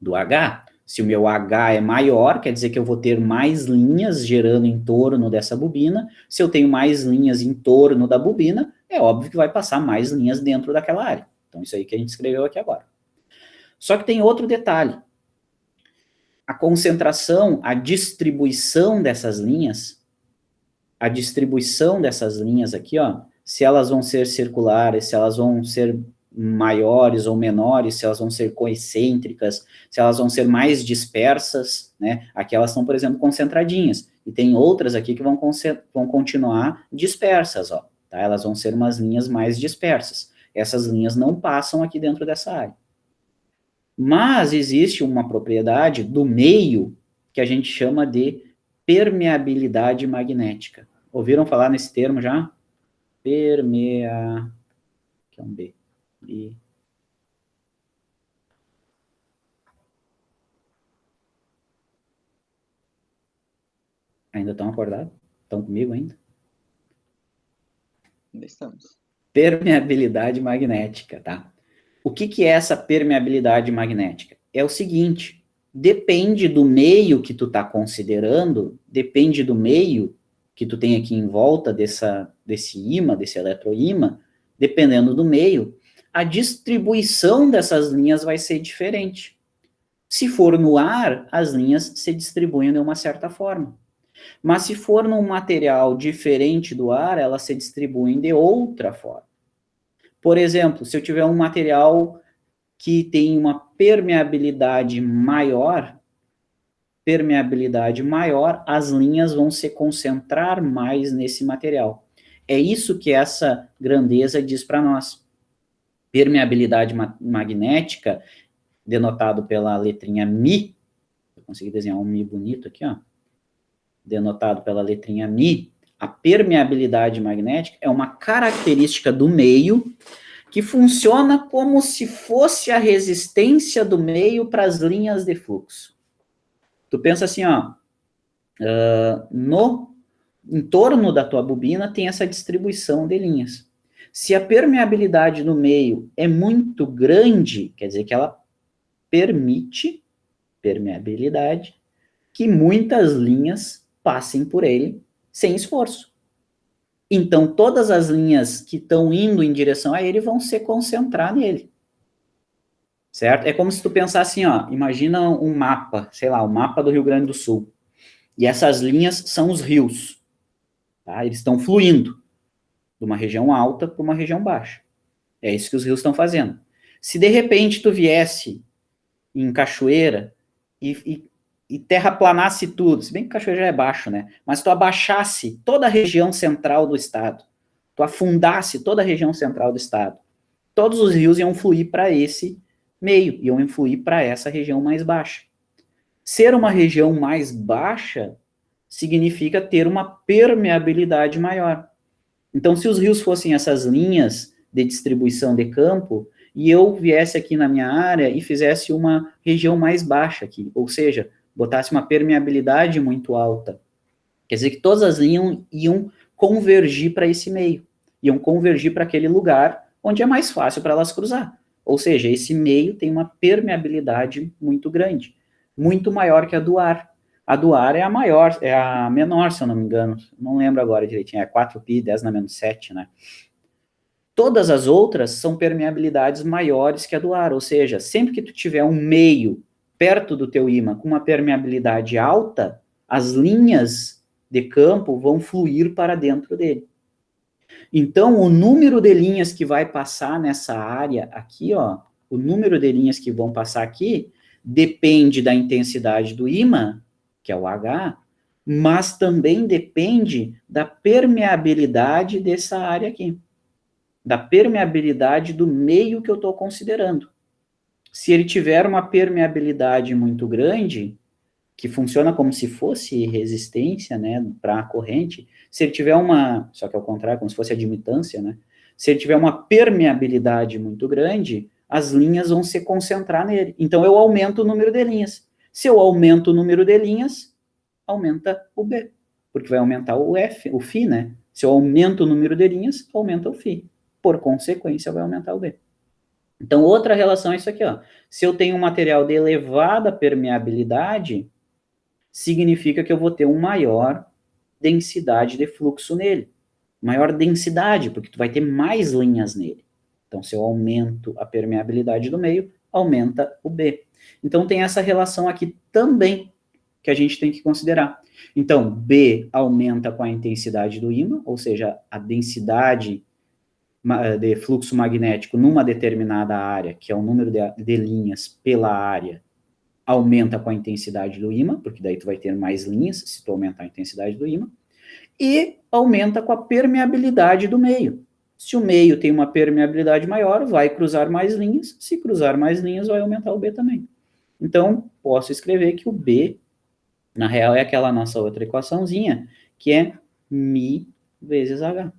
do H. Se o meu H é maior, quer dizer que eu vou ter mais linhas gerando em torno dessa bobina. Se eu tenho mais linhas em torno da bobina, é óbvio que vai passar mais linhas dentro daquela área. Então, isso aí que a gente escreveu aqui agora. Só que tem outro detalhe. A concentração, a distribuição dessas linhas aqui, ó, se elas vão ser circulares, se elas vão ser maiores ou menores, se elas vão ser coexcêntricas, se elas vão ser mais dispersas, né? Aqui elas estão, por exemplo, concentradinhas, e tem outras aqui que vão continuar dispersas, ó, tá? Elas vão ser umas linhas mais dispersas. Essas linhas não passam aqui dentro dessa área. Mas existe uma propriedade do meio que a gente chama de permeabilidade magnética. Ouviram falar nesse termo já? Que é um B. Ainda estão acordados? Estão comigo ainda? Ainda estamos. Permeabilidade magnética, tá? O que é essa permeabilidade magnética? É o seguinte, depende do meio que tu tá considerando, depende do meio que tu tem aqui em volta desse ímã, desse eletroímã, dependendo do meio, a distribuição dessas linhas vai ser diferente. Se for no ar, as linhas se distribuem de uma certa forma. Mas se for num material diferente do ar, elas se distribuem de outra forma. Por exemplo, se eu tiver um material que tem uma permeabilidade maior, as linhas vão se concentrar mais nesse material. É isso que essa grandeza diz para nós. Permeabilidade magnética, denotado pela letrinha Mi, eu consegui desenhar um Mi bonito aqui, ó, denotado pela letrinha Mi, a permeabilidade magnética é uma característica do meio que funciona como se fosse a resistência do meio para as linhas de fluxo. Tu pensa assim, ó, em torno da tua bobina tem essa distribuição de linhas. Se a permeabilidade no meio é muito grande, quer dizer que ela permite permeabilidade, que muitas linhas passem por ele sem esforço. Então, todas as linhas que estão indo em direção a ele vão se concentrar nele. Certo? É como se tu pensasse assim, ó, imagina um mapa, sei lá, o mapa do Rio Grande do Sul. E essas linhas são os rios. Tá? Eles estão fluindo de uma região alta para uma região baixa. É isso que os rios estão fazendo. Se de repente tu viesse em Cachoeira e terraplanasse tudo, se bem que Cachoeira já é baixo, né? Mas tu abaixasse toda a região central do estado, tu afundasse toda a região central do estado, todos os rios iam fluir para esse meio, iam influir para essa região mais baixa. Ser uma região mais baixa significa ter uma permeabilidade maior. Então, se os rios fossem essas linhas de distribuição de campo, e eu viesse aqui na minha área e fizesse uma região mais baixa aqui, ou seja, botasse uma permeabilidade muito alta, quer dizer que todas as linhas iam convergir para esse meio, iam convergir para aquele lugar onde é mais fácil para elas cruzar. Ou seja, esse meio tem uma permeabilidade muito grande, muito maior que a do ar. A do ar é a maior, é a menor, se eu não me engano, não lembro agora direitinho, é 4π, 10 na menos 7, né? Todas as outras são permeabilidades maiores que a do ar, ou seja, sempre que tu tiver um meio perto do teu ímã com uma permeabilidade alta, as linhas de campo vão fluir para dentro dele. Então, o número de linhas que vai passar nessa área aqui, ó, o número de linhas que vão passar aqui depende da intensidade do ímã, que é o H, mas também depende da permeabilidade dessa área aqui, da permeabilidade do meio que eu estou considerando. Se ele tiver uma permeabilidade muito grande, que funciona como se fosse resistência, né, para a corrente, se ele tiver uma, só que ao contrário, como se fosse admitância, né, se ele tiver uma permeabilidade muito grande, as linhas vão se concentrar nele. Então, eu aumento o número de linhas. Se eu aumento o número de linhas, aumenta o B, porque vai aumentar o F, o φ, né? Se eu aumento o número de linhas, aumenta o φ. Por consequência, vai aumentar o B. Então, outra relação é isso aqui, ó. Se eu tenho um material de elevada permeabilidade, significa que eu vou ter uma maior densidade de fluxo nele. Maior densidade, porque tu vai ter mais linhas nele. Então, se eu aumento a permeabilidade do meio, aumenta o B. Então, tem essa relação aqui também, que a gente tem que considerar. Então, B aumenta com a intensidade do ímã, ou seja, a densidade de fluxo magnético numa determinada área, que é o número de linhas pela área, aumenta com a intensidade do ímã, porque daí tu vai ter mais linhas, se tu aumentar a intensidade do ímã, e aumenta com a permeabilidade do meio. Se o meio tem uma permeabilidade maior, vai cruzar mais linhas, se cruzar mais linhas, vai aumentar o B também. Então, posso escrever que o B, na real, é aquela nossa outra equaçãozinha, que é μ vezes H.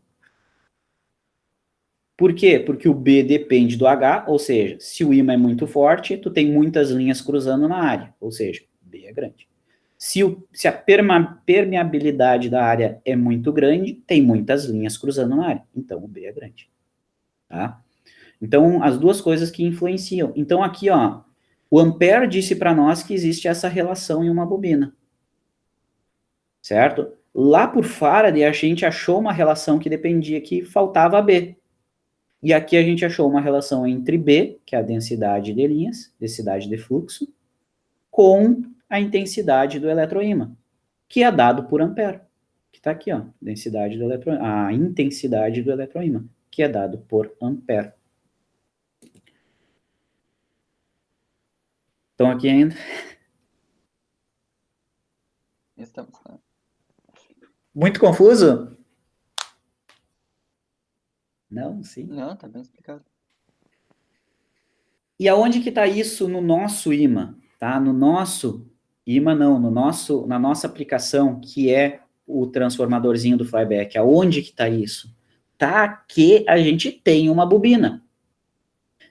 Por quê? Porque o B depende do H, ou seja, se o ímã é muito forte, tu tem muitas linhas cruzando na área, ou seja, B é grande. Se a permeabilidade da área é muito grande, tem muitas linhas cruzando na área, então o B é grande. Tá? Então, as duas coisas que influenciam. Então, aqui, ó, o Ampère disse para nós que existe essa relação em uma bobina. Certo? Lá por Faraday, a gente achou uma relação que dependia que faltava B. E aqui a gente achou uma relação entre B, que é a densidade de linhas, densidade de fluxo, com a intensidade do eletroímã, que é dado por Ampère, que está aqui, ó, densidade do a intensidade do eletroímã, que é dado por Ampère. Estão aqui ainda? Estamos, né? Muito confuso? Não, sim. Não, tá bem explicado. E aonde que está isso no nosso ímã? Tá? No nosso ímã não, na nossa aplicação, que é o transformadorzinho do flyback. Aonde que está isso? Tá que a gente tem uma bobina.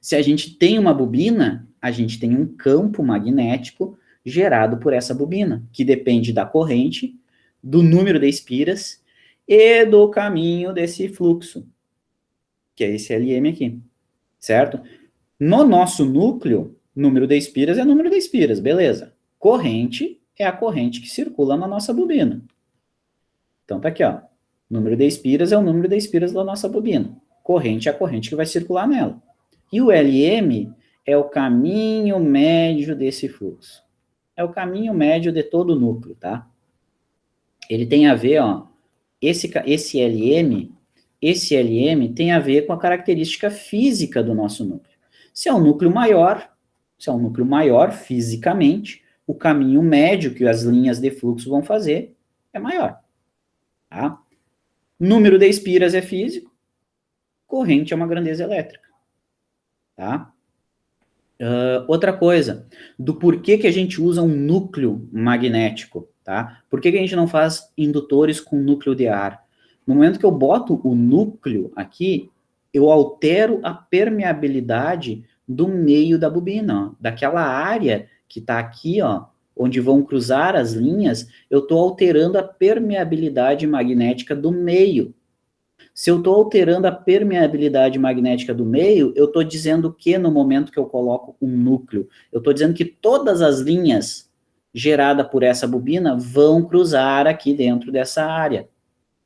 Se a gente tem uma bobina, a gente tem um campo magnético gerado por essa bobina, que depende da corrente, do número de espiras e do caminho desse fluxo, que é esse LM aqui, certo? No nosso núcleo, número de espiras é número de espiras, beleza. Corrente é a corrente que circula na nossa bobina. Então tá aqui, ó. Número de espiras é o número de espiras da nossa bobina. Corrente é a corrente que vai circular nela. E o LM é o caminho médio desse fluxo. É o caminho médio de todo o núcleo, tá? Ele tem a ver, ó, esse LM tem a ver com a característica física do nosso núcleo. Se é um núcleo maior fisicamente, o caminho médio que as linhas de fluxo vão fazer é maior, tá? Número de espiras é físico, corrente é uma grandeza elétrica, tá? Outra coisa, do porquê que a gente usa um núcleo magnético, tá? Por que a gente não faz indutores com núcleo de ar? No momento que eu boto o núcleo aqui, eu altero a permeabilidade do meio da bobina, ó, daquela área que está aqui, ó, onde vão cruzar as linhas, eu estou alterando a permeabilidade magnética do meio. Se eu estou alterando a permeabilidade magnética do meio, eu estou dizendo que no momento que eu coloco um núcleo, eu estou dizendo que todas as linhas geradas por essa bobina vão cruzar aqui dentro dessa área.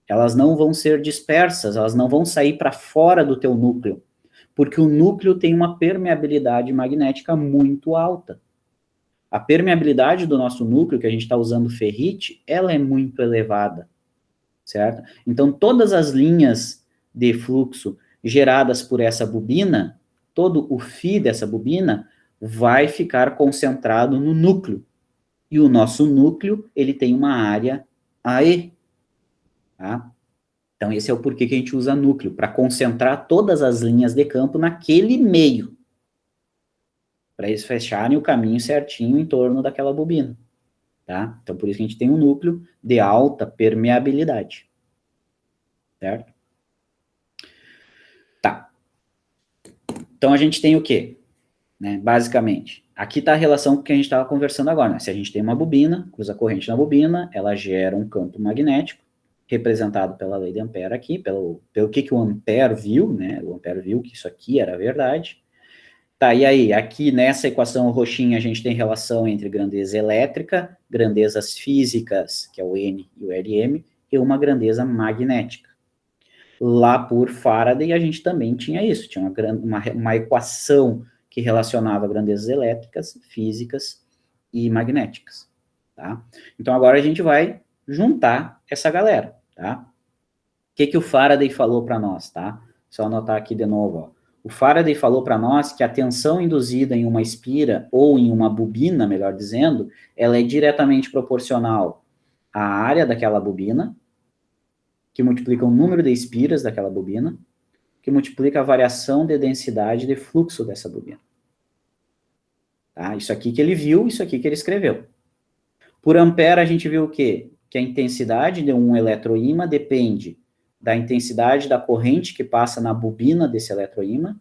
Elas não vão ser dispersas, elas não vão sair para fora do teu núcleo, porque o núcleo tem uma permeabilidade magnética muito alta. A permeabilidade do nosso núcleo, que a gente está usando ferrite, ela é muito elevada, certo? Então, todas as linhas de fluxo geradas por essa bobina, todo o fio dessa bobina vai ficar concentrado no núcleo. E o nosso núcleo, ele tem uma área AE, tá? Então, esse é o porquê que a gente usa núcleo, para concentrar todas as linhas de campo naquele meio, para eles fecharem o caminho certinho em torno daquela bobina, tá? Então, por isso que a gente tem um núcleo de alta permeabilidade, certo? Tá. Então, a gente tem o quê? Né, basicamente, aqui está a relação com que a gente estava conversando agora, né? Se a gente tem uma bobina, cruza a corrente na bobina, ela gera um campo magnético, representado pela lei de Ampère aqui, pelo que o Ampère viu, né? O Ampère viu que isso aqui era verdade. Tá, e aí, aqui nessa equação roxinha a gente tem relação entre grandeza elétrica, grandezas físicas, que é o N e o Lm, e uma grandeza magnética. Lá por Faraday a gente também tinha isso, tinha uma equação que relacionava grandezas elétricas, físicas e magnéticas, tá? Então agora a gente vai juntar essa galera, tá? O que o Faraday falou para nós, tá? Só anotar aqui de novo, ó. O Faraday falou para nós que a tensão induzida em uma espira, ou em uma bobina, melhor dizendo, ela é diretamente proporcional à área daquela bobina, que multiplica o número de espiras daquela bobina, que multiplica a variação de densidade de fluxo dessa bobina. Tá? Isso aqui que ele viu, isso aqui que ele escreveu. Por Ampère, a gente viu o quê? Que a intensidade de um eletroímã depende da intensidade da corrente que passa na bobina desse eletroímã,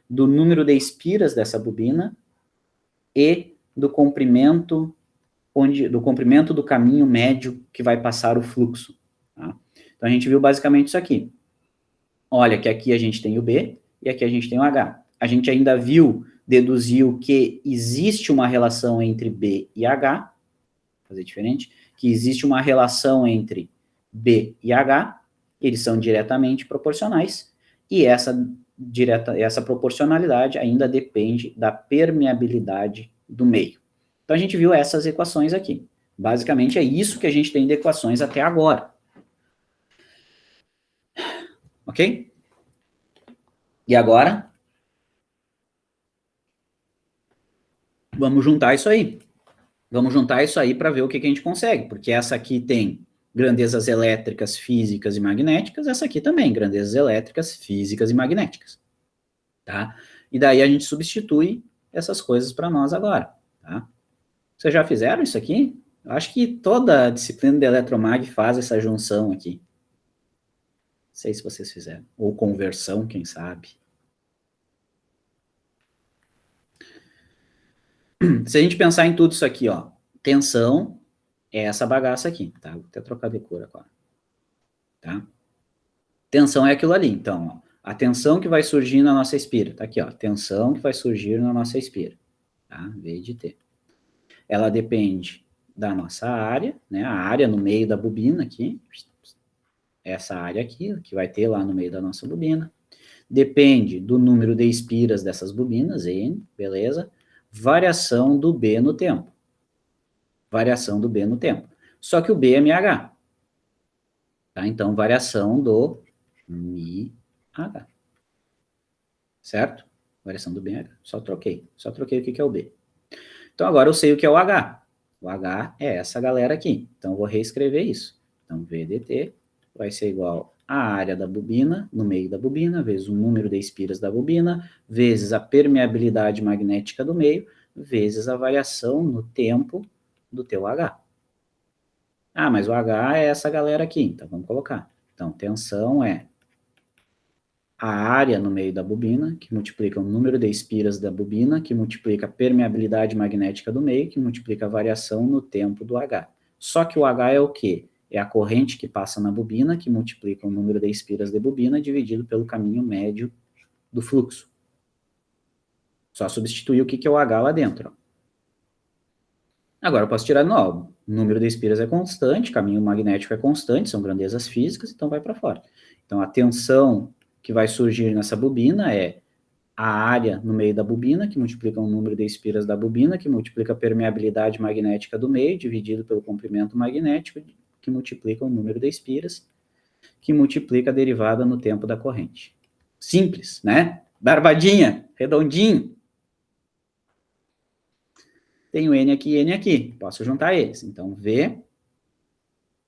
do número de espiras dessa bobina e do comprimento do caminho médio que vai passar o fluxo. Tá? Então, a gente viu basicamente isso aqui. Olha que aqui a gente tem o B e aqui a gente tem o H. A gente ainda deduziu que existe uma relação entre B e H, vou fazer diferente, que existe uma relação entre B e H, eles são diretamente proporcionais, e essa proporcionalidade ainda depende da permeabilidade do meio. Então, a gente viu essas equações aqui. Basicamente, é isso que a gente tem de equações até agora. Ok? E agora? Vamos juntar isso aí. Vamos juntar isso aí para ver o que a gente consegue, porque essa aqui tem grandezas elétricas, físicas e magnéticas, essa aqui também, grandezas elétricas, físicas e magnéticas, tá? E daí a gente substitui essas coisas para nós agora, tá? Vocês já fizeram isso aqui? Eu acho que toda a disciplina de eletromag faz essa junção aqui. Não sei se vocês fizeram. Ou conversão, quem sabe. Se a gente pensar em tudo isso aqui, ó, tensão é essa bagaça aqui, tá? Vou até trocar de cor agora. Tá? Tensão é aquilo ali, então, ó, a tensão que vai surgir na nossa espira, tá aqui, ó, tensão que vai surgir na nossa espira, tá? V de T. ela depende da nossa área, né? A área no meio da bobina aqui, essa área aqui, que vai ter lá no meio da nossa bobina. Depende do número de espiras dessas bobinas, N, beleza? Variação do B no tempo. Variação do B no tempo. Só que o B é MH. Tá? Então, variação do MH. Certo? Variação do B é MH. Só troquei o que é o B. Então, agora eu sei o que é o H. O H é essa galera aqui. Então, eu vou reescrever isso. Então, VDT vai ser igual a área da bobina, no meio da bobina, vezes o número de espiras da bobina, vezes a permeabilidade magnética do meio, vezes a variação no tempo do teu H. Ah, mas o H é essa galera aqui, então vamos colocar. Então, tensão é a área no meio da bobina, que multiplica o número de espiras da bobina, que multiplica a permeabilidade magnética do meio, que multiplica a variação no tempo do H. Só que o H é o quê? É a corrente que passa na bobina, que multiplica o número de espiras de bobina, dividido pelo caminho médio do fluxo. Só substituir o que é o H lá dentro. Ó. Agora eu posso tirar de novo. O número de espiras é constante, caminho magnético é constante, são grandezas físicas, então vai para fora. Então a tensão que vai surgir nessa bobina é a área no meio da bobina, que multiplica o número de espiras da bobina, que multiplica a permeabilidade magnética do meio, dividido pelo comprimento magnético, que multiplica o número de espiras, que multiplica a derivada no tempo da corrente. Simples, né? Barbadinha, redondinho. Tenho N aqui e N aqui. Posso juntar eles. Então, V,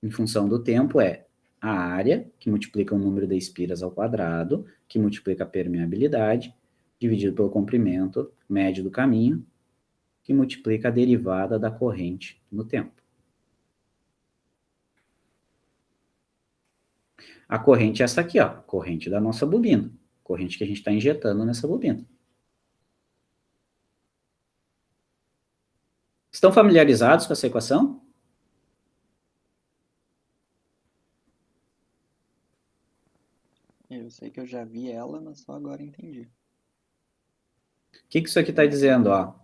em função do tempo, é a área, que multiplica o número de espiras ao quadrado, que multiplica a permeabilidade, dividido pelo comprimento médio do caminho, que multiplica a derivada da corrente no tempo. A corrente é essa aqui, ó, corrente da nossa bobina, corrente que a gente está injetando nessa bobina. Estão familiarizados com essa equação? Eu sei que eu já vi ela, mas só agora entendi. O que isso aqui está dizendo? Ó?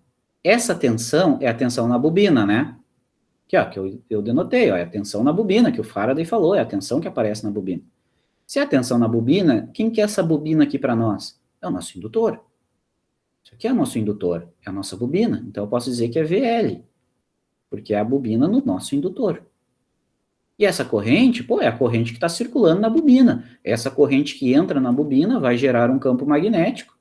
Essa tensão é a tensão na bobina, né? Aqui, ó, que eu denotei, ó, é a tensão na bobina, que o Faraday falou, é a tensão que aparece na bobina. Se é a tensão na bobina, quem que é essa bobina aqui para nós? É o nosso indutor. Isso aqui é o nosso indutor, é a nossa bobina. Então eu posso dizer que é VL, porque é a bobina no nosso indutor. E essa corrente, pô, é a corrente que está circulando na bobina. Essa corrente que entra na bobina vai gerar um campo magnético,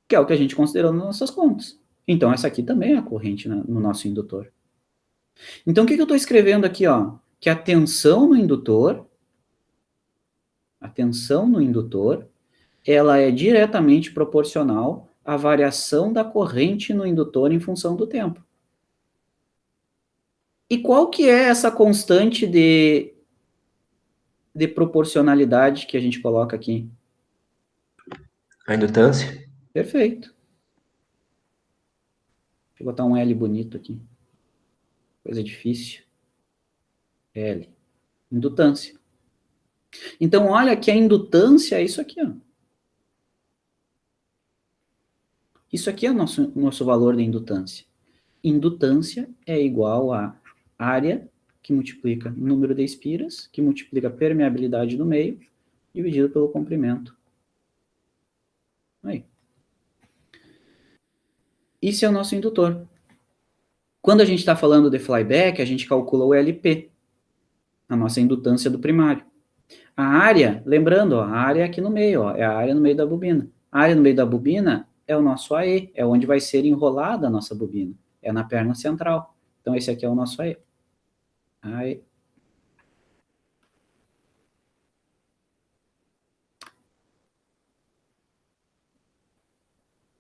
que é o que a gente considerou nas nossas contas. Então essa aqui também é a corrente no nosso indutor. Então o que eu estou escrevendo aqui, ó? Que a tensão no indutor, ela é diretamente proporcional à variação da corrente no indutor em função do tempo. E qual que é essa constante de proporcionalidade que a gente coloca aqui? A indutância? Perfeito. Deixa eu botar um L bonito aqui. Coisa difícil. L. Indutância. Então, olha que a indutância é isso aqui, ó. Isso aqui é o nosso valor de indutância. Indutância é igual a área, que multiplica número de espiras, que multiplica a permeabilidade do meio, dividido pelo comprimento. Aí. Isso é o nosso indutor. Quando a gente está falando de flyback, a gente calcula o LP, a nossa indutância do primário. A área, lembrando, ó, a área é aqui no meio, ó, é a área no meio da bobina. A área no meio da bobina é o nosso AE, é onde vai ser enrolada a nossa bobina. É na perna central. Então, esse aqui é o nosso AE. AE.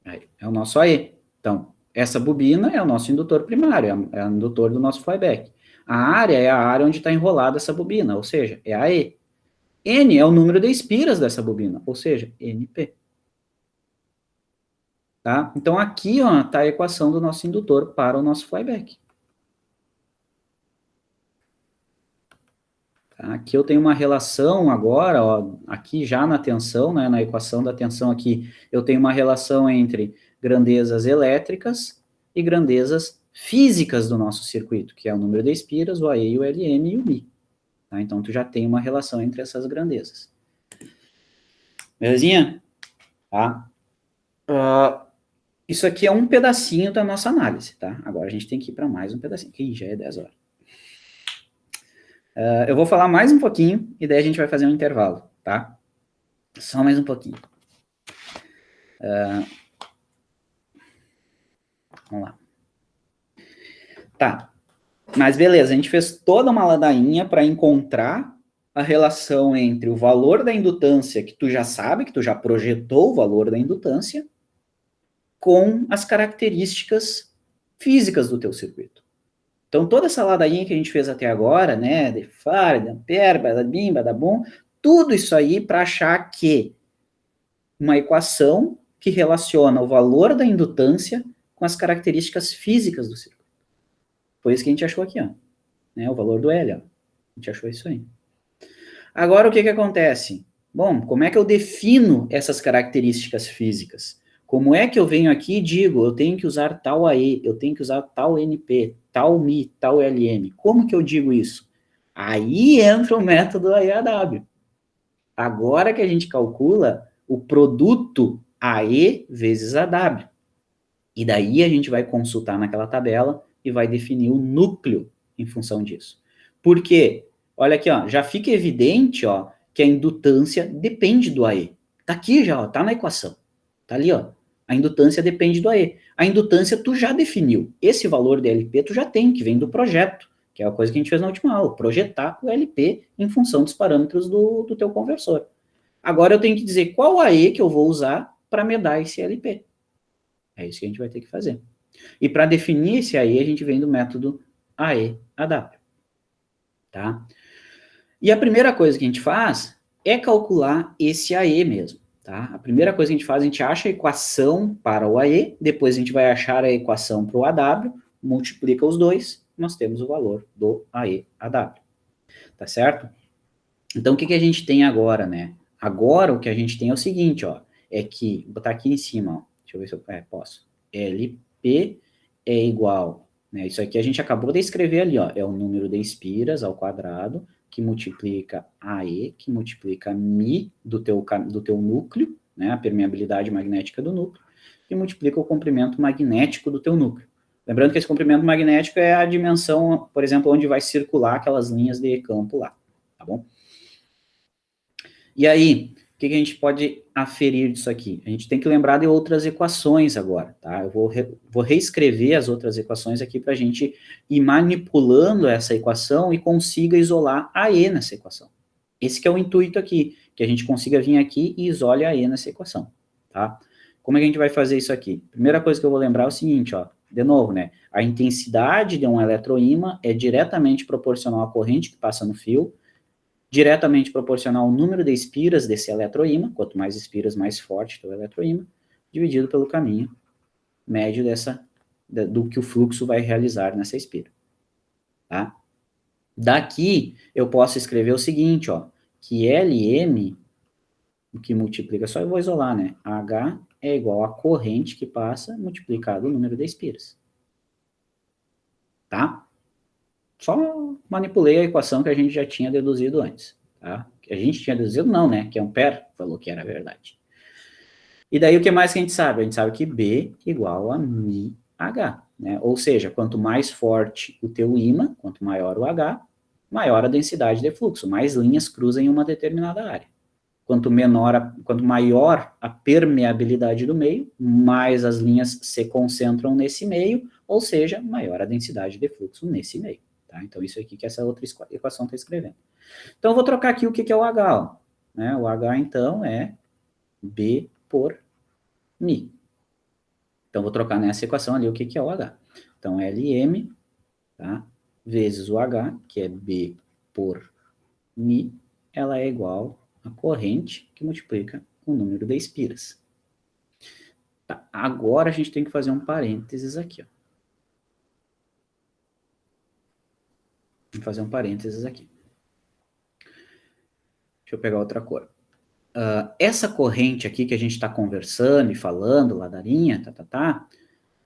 Aí, é o nosso AE. Então, essa bobina é o nosso indutor primário, é o indutor do nosso flyback. A área é a área onde está enrolada essa bobina, ou seja, é a E. N é o número de espiras dessa bobina, ou seja, NP. Tá? Então, aqui está a equação do nosso indutor para o nosso flyback. Tá? Aqui eu tenho uma relação agora, ó, aqui já na tensão, né, na equação da tensão aqui, eu tenho uma relação entre grandezas elétricas e grandezas físicas do nosso circuito, que é o número de espiras, o AE, o LM e o Mi. Tá? Então, tu já tem uma relação entre essas grandezas. Belezinha? Tá? Isso aqui é um pedacinho da nossa análise, tá? Agora a gente tem que ir para mais um pedacinho. Ih, já é 10 horas. Eu vou falar mais um pouquinho e daí a gente vai fazer um intervalo, tá? Só mais um pouquinho. Vamos lá. Tá. Mas beleza, a gente fez toda uma ladainha para encontrar a relação entre o valor da indutância, que tu já sabe, que tu já projetou o valor da indutância, com as características físicas do teu circuito. Então, toda essa ladainha que a gente fez até agora, né, de Farad, de Ampere, badabim, badabum, tudo isso aí para achar que uma equação que relaciona o valor da indutância com as características físicas do circuito. Foi isso que a gente achou aqui, ó, né, o valor do L, ó. A gente achou isso aí. Agora, o que acontece? Bom, como é que eu defino essas características físicas? Como é que eu venho aqui e digo, eu tenho que usar tal AE, eu tenho que usar tal NP, tal Mi, tal LM? Como que eu digo isso? Aí entra o método AEAW. Agora que a gente calcula o produto AE vezes AW. E daí a gente vai consultar naquela tabela e vai definir o núcleo em função disso. Por quê? Olha aqui, ó, já fica evidente, ó, que a indutância depende do AE. Tá aqui já, ó, tá na equação. Tá ali, ó. A indutância depende do AE. A indutância tu já definiu. Esse valor de LP tu já tem, que vem do projeto, que é a coisa que a gente fez na última aula, projetar o LP em função dos parâmetros do teu conversor. Agora eu tenho que dizer qual AE que eu vou usar para me dar esse LP. É isso que a gente vai ter que fazer. E para definir esse AE, a gente vem do método AE-AW. Tá? E a primeira coisa que a gente faz é calcular esse AE mesmo. Tá? A primeira coisa que a gente faz, a gente acha a equação para o AE, depois a gente vai achar a equação para o AW, multiplica os dois, nós temos o valor do AE-AW. Tá certo? Então, o que a gente tem agora, né? Agora, o que a gente tem é o seguinte, ó, é que, vou botar aqui em cima, ó, deixa eu ver se eu posso. LP é igual, né? Isso aqui a gente acabou de escrever ali, ó, é o número de espiras ao quadrado, que multiplica AE, que multiplica Mi do teu núcleo, né, a permeabilidade magnética do núcleo, que multiplica o comprimento magnético do teu núcleo. Lembrando que esse comprimento magnético é a dimensão, por exemplo, onde vai circular aquelas linhas de campo lá, tá bom? E aí, o que a gente pode aferir disso aqui? A gente tem que lembrar de outras equações agora, tá? Eu vou reescrever as outras equações aqui para a gente ir manipulando essa equação e consiga isolar a E nessa equação. Esse que é o intuito aqui, que a gente consiga vir aqui e isole a E nessa equação, tá? Como é que a gente vai fazer isso aqui? Primeira coisa que eu vou lembrar é o seguinte, ó, de novo, né? A intensidade de um eletroímã é diretamente proporcional à corrente que passa no fio, diretamente proporcional ao número de espiras desse eletroímã, quanto mais espiras, mais forte é o eletroímã, dividido pelo caminho médio do que o fluxo vai realizar nessa espira. Tá? Daqui, eu posso escrever o seguinte, ó, que LM, o que multiplica, só eu vou isolar, né? H é igual a corrente que passa multiplicado o número de espiras. Tá? Só manipulei a equação que a gente já tinha deduzido antes, tá? Que a gente tinha deduzido não, né? Que Ampere falou que era verdade. E daí o que mais que a gente sabe? A gente sabe que B igual a μH, né? Ou seja, quanto mais forte o teu ímã, quanto maior o H, maior a densidade de fluxo, mais linhas cruzam em uma determinada área. Quanto maior a permeabilidade do meio, mais as linhas se concentram nesse meio, ou seja, maior a densidade de fluxo nesse meio. Tá? Então, isso aqui que essa outra equação está escrevendo. Então, eu vou trocar aqui o que é o H. Ó, né? O H, então, é B por Mi. Então, vou trocar nessa equação ali o que é o H. Então, LM, tá? Vezes o H, que é B por Mi, ela é igual a corrente que multiplica o número de espiras. Tá? Agora, a gente tem que fazer um parênteses aqui, ó. Vou fazer um parênteses aqui. Deixa eu pegar outra cor. Essa corrente aqui que a gente está conversando e falando, ladarinha,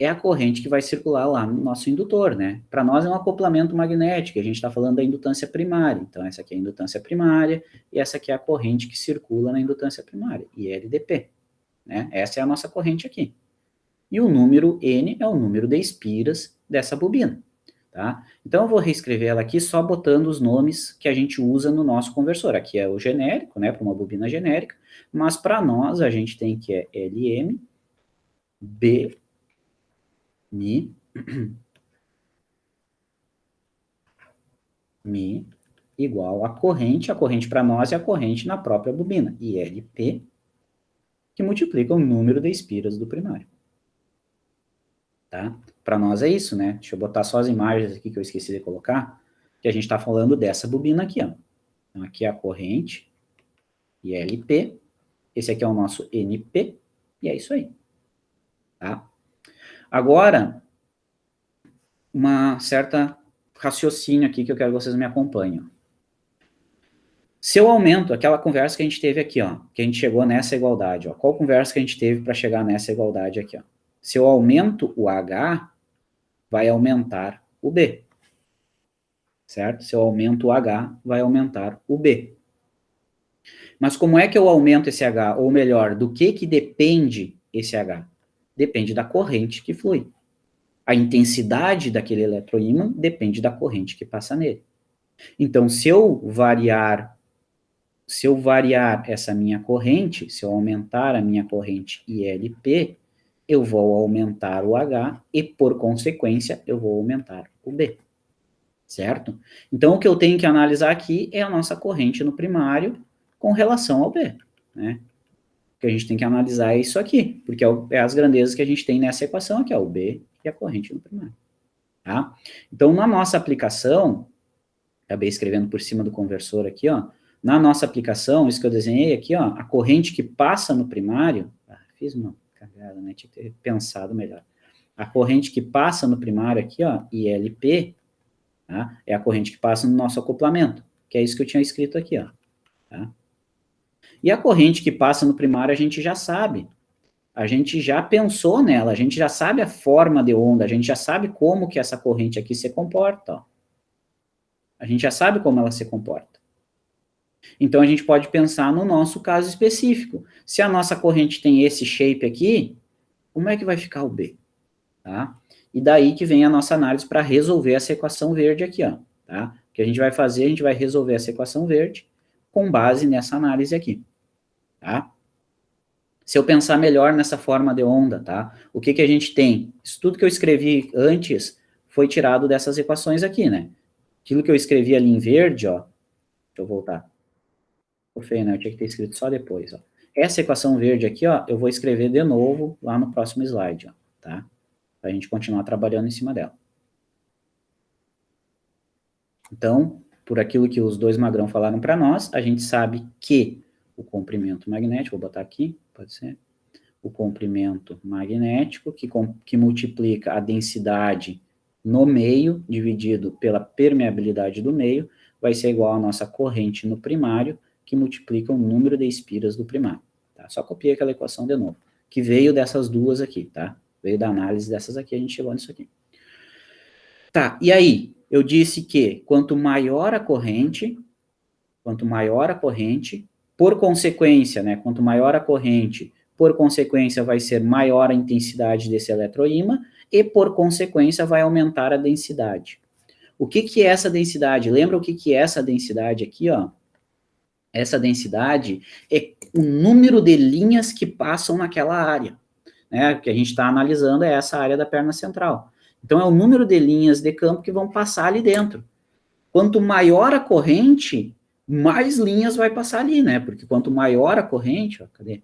é a corrente que vai circular lá no nosso indutor, né? Para nós é um acoplamento magnético, a gente está falando da indutância primária. Então, essa aqui é a indutância primária, e essa aqui é a corrente que circula na indutância primária, ILDP, né? Essa é a nossa corrente aqui. E o número N é o número de espiras dessa bobina, tá? Então, eu vou reescrever ela aqui só botando os nomes que a gente usa no nosso conversor. Aqui é o genérico, né, para uma bobina genérica, mas para nós a gente tem que é LM, B, Mi, Mi, igual a corrente para nós é a corrente na própria bobina, ILP, que multiplica o número de espiras do primário. Tá? Para nós é isso, né? Deixa eu botar só as imagens aqui que eu esqueci de colocar, que a gente está falando dessa bobina aqui, ó. Então, aqui é a corrente, ILP, esse aqui é o nosso NP, e é isso aí. Tá? Agora, uma certa raciocínio aqui que eu quero que vocês me acompanhem. Se eu aumento aquela conversa que a gente teve aqui, ó, que a gente chegou nessa igualdade, ó, qual conversa que a gente teve para chegar nessa igualdade aqui, ó? Se eu aumento o H, vai aumentar o B. Certo? Se eu aumento o H, vai aumentar o B. Mas como é que eu aumento esse H? Ou melhor, do que depende esse H? Depende da corrente que flui. A intensidade daquele eletroímã depende da corrente que passa nele. Então, se eu variar essa minha corrente, se eu aumentar a minha corrente ILP, eu vou aumentar o H e, por consequência, eu vou aumentar o B. Certo? Então, o que eu tenho que analisar aqui é a nossa corrente no primário com relação ao B, né? O que a gente tem que analisar é isso aqui, porque é as grandezas que a gente tem nessa equação aqui, ó, o B e a corrente no primário. Tá? Então, na nossa aplicação, acabei escrevendo por cima do conversor aqui, ó, na nossa aplicação, isso que eu desenhei aqui, ó, a corrente que passa no primário, fiz uma cagada, né, tinha que ter pensado melhor. A corrente que passa no primário aqui, ó, ILP, tá, é a corrente que passa no nosso acoplamento, que é isso que eu tinha escrito aqui, ó, tá? E a corrente que passa no primário a gente já sabe, a gente já pensou nela, a gente já sabe a forma de onda, a gente já sabe como que essa corrente aqui se comporta, ó. A gente já sabe como ela se comporta. Então, a gente pode pensar no nosso caso específico. Se a nossa corrente tem esse shape aqui, como é que vai ficar o B? Tá? E daí que vem a nossa análise para resolver essa equação verde aqui, ó. Tá? O que a gente vai fazer, a gente vai resolver essa equação verde com base nessa análise aqui. Tá? Se eu pensar melhor nessa forma de onda, tá? O que a gente tem? Isso tudo que eu escrevi antes foi tirado dessas equações aqui, né? Aquilo que eu escrevi ali em verde, ó. Deixa eu voltar. Ficou feio, né? Eu tinha que ter escrito só depois, ó. Essa equação verde aqui, ó, eu vou escrever de novo lá no próximo slide, ó, tá? Pra gente continuar trabalhando em cima dela. Então, por aquilo que os dois magrão falaram para nós, a gente sabe que o comprimento magnético, vou botar aqui, pode ser, o comprimento magnético, que multiplica a densidade no meio, dividido pela permeabilidade do meio, vai ser igual à nossa corrente no primário, que multiplica o número de espiras do primário. Tá? Só copiei aquela equação de novo, que veio dessas duas aqui, tá? Veio da análise dessas aqui, a gente chegou nisso aqui. Tá, e aí? Eu disse que quanto maior a corrente, por consequência, né? Quanto maior a corrente, por consequência vai ser maior a intensidade desse eletroímã, e por consequência vai aumentar a densidade. O que é essa densidade? Lembra o que é essa densidade aqui, ó? Essa densidade é o número de linhas que passam naquela área, né? O que a gente está analisando é essa área da perna central. Então, é o número de linhas de campo que vão passar ali dentro. Quanto maior a corrente, mais linhas vai passar ali, né? Porque quanto maior a corrente, ó, cadê?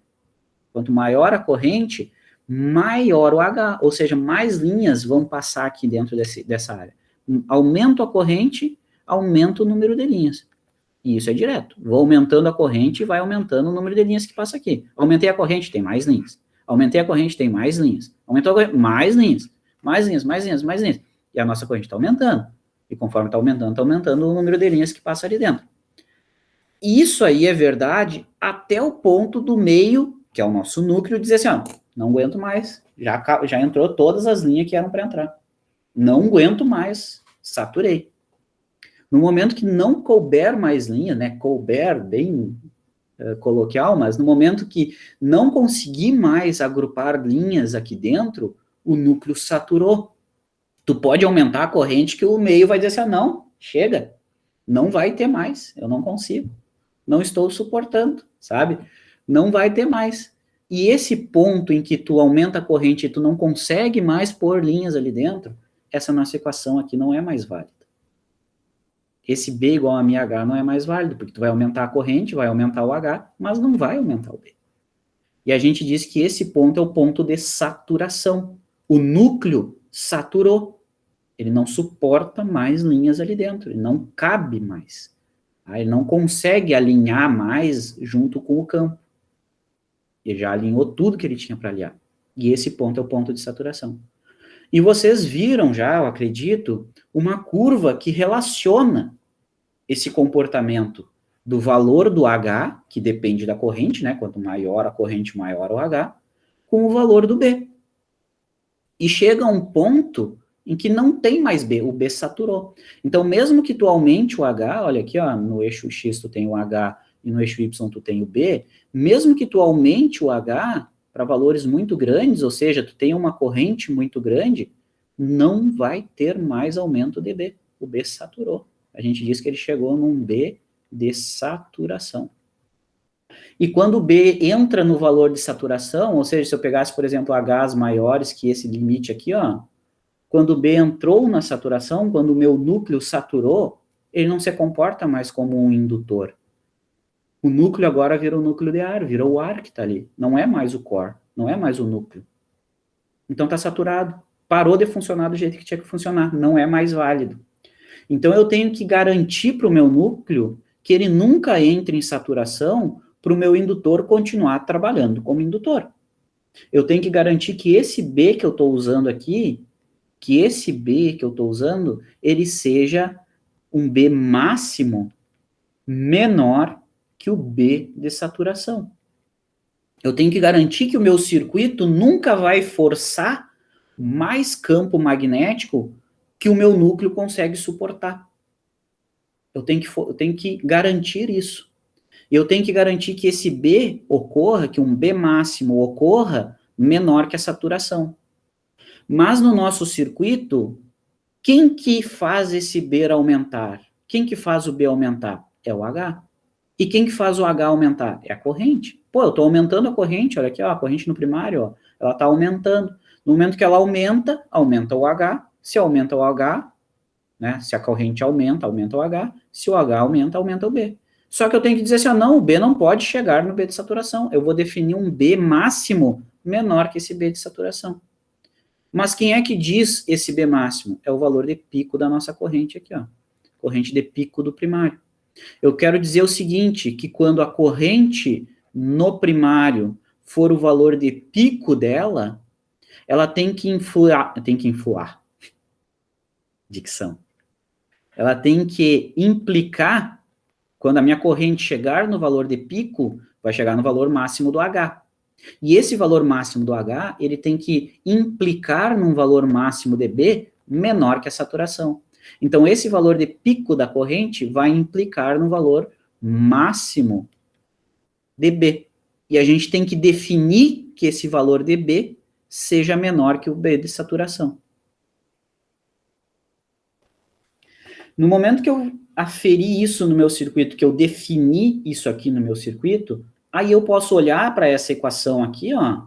Quanto maior a corrente, maior o H, ou seja, mais linhas vão passar aqui dentro dessa área. Aumento a corrente, aumenta o número de linhas. E isso é direto. Vou aumentando a corrente e vai aumentando o número de linhas que passa aqui. Aumentei a corrente, tem mais linhas. Aumentei a corrente, tem mais linhas. Aumentou a corrente, mais linhas. Mais linhas, mais linhas, mais linhas. E a nossa corrente está aumentando. E conforme está aumentando o número de linhas que passa ali dentro. Isso aí é verdade até o ponto do meio, que é o nosso núcleo, dizer assim, ó, Não aguento mais. Já entrou todas as linhas que eram para entrar. Não aguento mais. Saturei. No momento que não couber mais linha, né? Couber, bem coloquial, mas no momento que não conseguir mais agrupar linhas aqui dentro, o núcleo saturou. Tu pode aumentar a corrente que o meio vai dizer assim, não, chega, não vai ter mais, eu não consigo, não estou suportando, sabe? Não vai ter mais. E esse ponto em que tu aumenta a corrente e tu não consegue mais pôr linhas ali dentro, essa nossa equação aqui não é mais válida. Esse B igual a μH não é mais válido, porque tu vai aumentar a corrente, vai aumentar o H, mas não vai aumentar o B. E a gente diz que esse ponto é o ponto de saturação. O núcleo saturou. Ele não suporta mais linhas ali dentro, ele não cabe mais. Tá? Ele não consegue alinhar mais junto com o campo. Ele já alinhou tudo que ele tinha para alinhar. E esse ponto é o ponto de saturação. E vocês viram já, eu acredito, uma curva que relaciona esse comportamento do valor do H, que depende da corrente, né? Quanto maior a corrente, maior o H, com o valor do B. E chega a um ponto em que não tem mais B, o B saturou. Então, mesmo que tu aumente o H, olha aqui, ó, no eixo X tu tem o H e no eixo Y tu tem o B, mesmo que tu aumente o H para valores muito grandes, ou seja, tu tem uma corrente muito grande, não vai ter mais aumento de B. O B saturou. A gente diz que ele chegou num B de saturação. E quando o B entra no valor de saturação, ou seja, se eu pegasse, por exemplo, Hs maiores que esse limite aqui, ó, quando o B entrou na saturação, quando o meu núcleo saturou, ele não se comporta mais como um indutor. O núcleo agora virou o núcleo de ar, virou o ar que está ali. Não é mais o core, não é mais o núcleo. Então está saturado. Parou de funcionar do jeito que tinha que funcionar. Não é mais válido. Então eu tenho que garantir para o meu núcleo que ele nunca entre em saturação para o meu indutor continuar trabalhando como indutor. Eu tenho que garantir que esse B que eu estou usando aqui, ele seja um B máximo menor que o B de saturação. Eu tenho que garantir que o meu circuito nunca vai forçar mais campo magnético que o meu núcleo consegue suportar. Eu tenho que garantir isso. Eu tenho que garantir que esse B ocorra, que um B máximo ocorra menor que a saturação. Mas no nosso circuito, quem que faz esse B aumentar? Quem que faz o B aumentar? É o H. E quem que faz o H aumentar? É a corrente. Pô, eu estou aumentando a corrente, olha aqui, ó, a corrente no primário, ó, ela está aumentando. No momento que ela aumenta, aumenta o H. Se aumenta o H, né, se a corrente aumenta, aumenta o H. Se o H aumenta, aumenta o B. Só que eu tenho que dizer assim, ó, não, o B não pode chegar no B de saturação. Eu vou definir um B máximo menor que esse B de saturação. Mas quem é que diz esse B máximo? É o valor de pico da nossa corrente aqui, ó. Corrente de pico do primário. Eu quero dizer o seguinte, que quando a corrente no primário for o valor de pico dela, ela tem que influar, dicção. Ela tem que implicar, quando a minha corrente chegar no valor de pico, vai chegar no valor máximo do H. E esse valor máximo do H, ele tem que implicar num valor máximo de B menor que a saturação. Então, esse valor de pico da corrente vai implicar no valor máximo de B. E a gente tem que definir que esse valor de B seja menor que o B de saturação. No momento que eu aferi isso no meu circuito, que eu defini isso aqui no meu circuito, aí eu posso olhar para essa equação aqui, ó.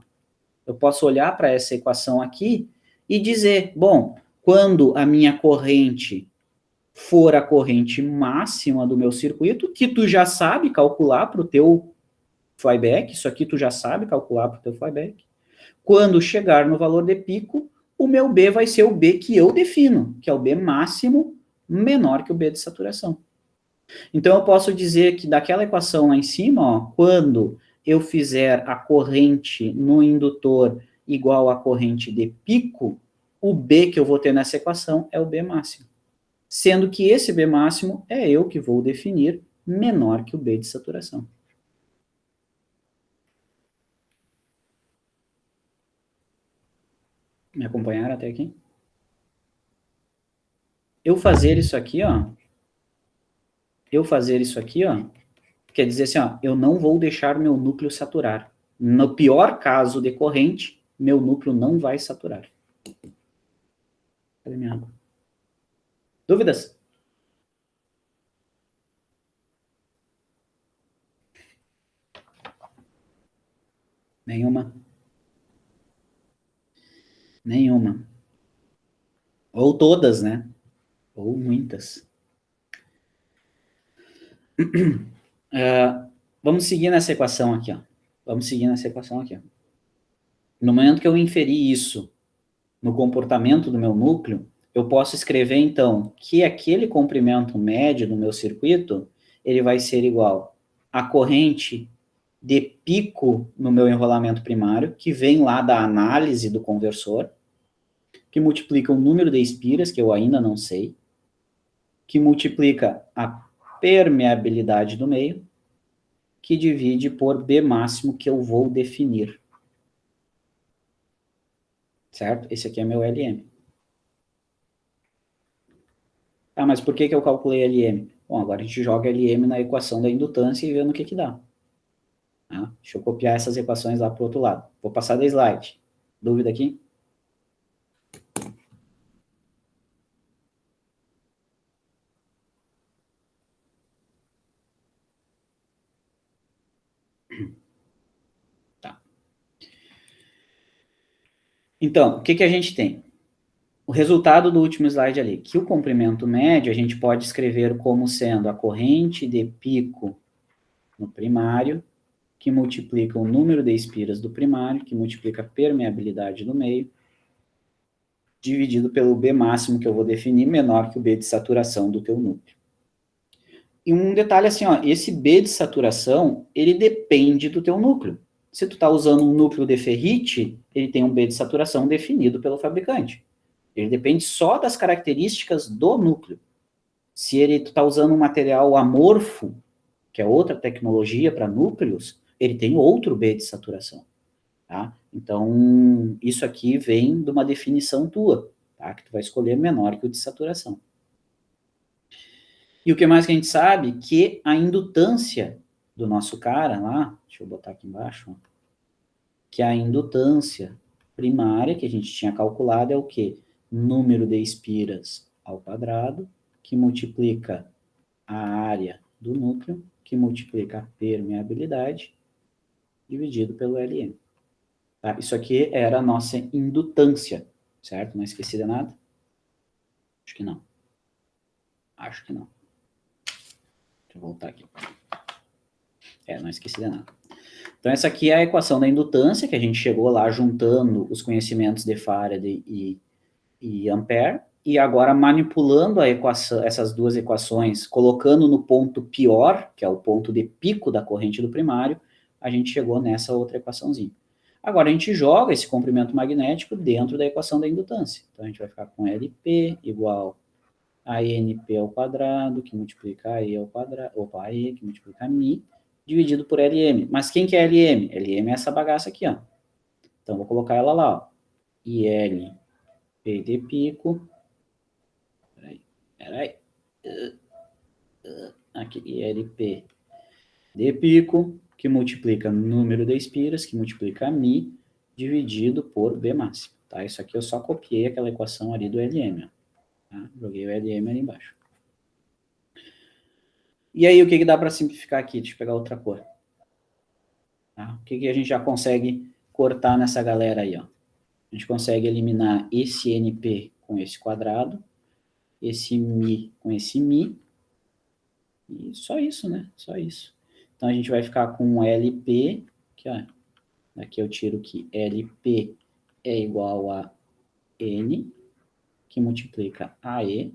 Eu posso olhar para essa equação aqui e dizer, bom, quando a minha corrente for a corrente máxima do meu circuito, que tu já sabe calcular para o teu flyback, isso aqui tu já sabe calcular para o teu flyback, quando chegar no valor de pico, o meu B vai ser o B que eu defino, que é o B máximo menor que o B de saturação. Então eu posso dizer que daquela equação lá em cima, ó, quando eu fizer a corrente no indutor igual à corrente de pico, o B que eu vou ter nessa equação é o B máximo. Sendo que esse B máximo é eu que vou definir menor que o B de saturação. Me acompanharam até aqui? Eu fazer isso aqui, ó, quer dizer assim, ó, eu não vou deixar meu núcleo saturar. No pior caso decorrente, meu núcleo não vai saturar. Cadê minha água? Dúvidas? Nenhuma? Nenhuma. Ou todas, né? Ou muitas. Vamos seguir nessa equação aqui, ó. No momento que eu inferir isso no comportamento do meu núcleo, eu posso escrever, então, que aquele comprimento médio do meu circuito, ele vai ser igual à corrente de pico no meu enrolamento primário, que vem lá da análise do conversor, que multiplica o número de espiras, que eu ainda não sei, que multiplica a permeabilidade do meio, que divide por B máximo que eu vou definir. Certo? Esse aqui é meu LM. Ah, mas por que eu calculei LM? Bom, agora a gente joga LM na equação da indutância e vê no que dá. Tá? Deixa eu copiar essas equações lá para o outro lado. Vou passar da slide. Dúvida aqui? Tá. Então, o que a gente tem? O resultado do último slide ali, que o comprimento médio a gente pode escrever como sendo a corrente de pico no primário, que multiplica o número de espiras do primário, que multiplica a permeabilidade do meio, dividido pelo B máximo que eu vou definir, menor que o B de saturação do teu núcleo. E um detalhe assim, ó, esse B de saturação, ele depende do teu núcleo. Se tu está usando um núcleo de ferrite, ele tem um B de saturação definido pelo fabricante. Ele depende só das características do núcleo. Se tu está usando um material amorfo, que é outra tecnologia para núcleos, ele tem outro B de saturação. Tá? Então, isso aqui vem de uma definição tua, tá? Que tu vai escolher menor que o de saturação. E o que mais que a gente sabe? Que a indutância do nosso cara lá, deixa eu botar aqui embaixo, ó, que a indutância primária que a gente tinha calculado é o quê? Número de espiras ao quadrado, que multiplica a área do núcleo, que multiplica a permeabilidade, dividido pelo LM. Tá? Isso aqui era a nossa indutância, certo? Não esqueci de nada? Acho que não. Deixa eu voltar aqui. Não esqueci de nada. Então, essa aqui é a equação da indutância, que a gente chegou lá juntando os conhecimentos de Faraday e Ampère, e agora manipulando a equação, essas duas equações, colocando no ponto pior, que é o ponto de pico da corrente do primário, a gente chegou nessa outra equaçãozinha. Agora, a gente joga esse comprimento magnético dentro da equação da indutância. Então, a gente vai ficar com LP igual a NP ao quadrado, que multiplica a E ao quadrado, a E, que multiplica a Mi, dividido por LM. Mas quem que é LM? LM é essa bagaça aqui, ó. Então, vou colocar ela lá, ó. IL P de pico. Peraí. Aqui, ILP de pico, que multiplica número de espiras, que multiplica a Mi, dividido por B máximo. Tá? Isso aqui eu só copiei aquela equação ali do LM, ó. Tá? Joguei o LM ali embaixo. E aí, o que dá para simplificar aqui? Deixa eu pegar outra cor. Tá? O que a gente já consegue cortar nessa galera aí? Ó? A gente consegue eliminar esse NP com esse quadrado, esse Mi com esse Mi, e só isso, né? Só isso. Então, a gente vai ficar com LP, que, ó, daqui eu tiro que LP é igual a N, que multiplica AE,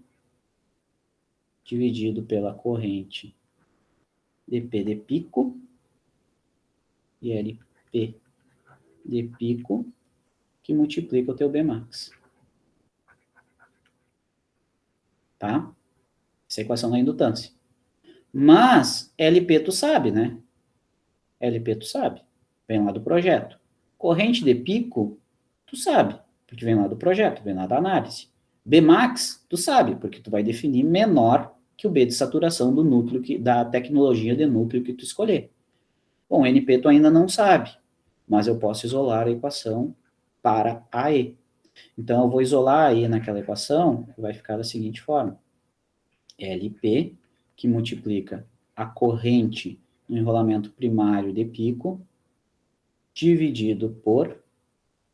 dividido pela corrente dP de pico, e LP de pico, que multiplica o teu Bmax. Tá? Essa é a equação da indutância. Mas, LP tu sabe, né? LP tu sabe. Vem lá do projeto. Corrente de pico, tu sabe. porque vem lá do projeto, vem lá da análise. Bmax, tu sabe, porque tu vai definir menor que o B de saturação do núcleo, da tecnologia de núcleo que tu escolher. Bom, NP tu ainda não sabe, mas eu posso isolar a equação para AE. Então, eu vou isolar AE naquela equação, que vai ficar da seguinte forma. LP, que multiplica a corrente no enrolamento primário de pico, dividido por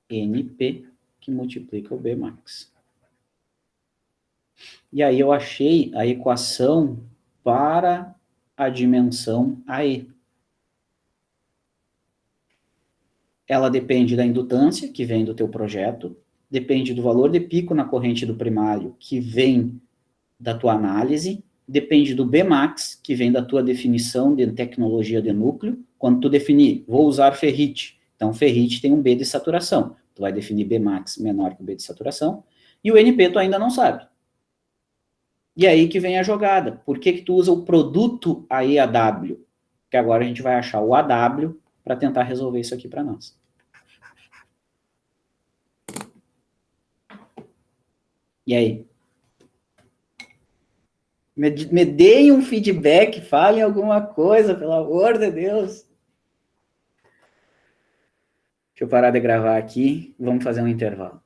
NP, que multiplica o Bmax. E aí eu achei a equação para a dimensão AE. Ela depende da indutância, que vem do teu projeto, depende do valor de pico na corrente do primário, que vem da tua análise, depende do Bmax, que vem da tua definição de tecnologia de núcleo. Quando tu definir, vou usar ferrite, então ferrite tem um B de saturação, tu vai definir Bmax menor que o B de saturação, e o NP tu ainda não sabe. E aí que vem a jogada. Por que tu usa o produto AE-AW? Que agora a gente vai achar o AW para tentar resolver isso aqui para nós. E aí? Me deem um feedback, falem alguma coisa, pelo amor de Deus. Deixa eu parar de gravar aqui, vamos fazer um intervalo.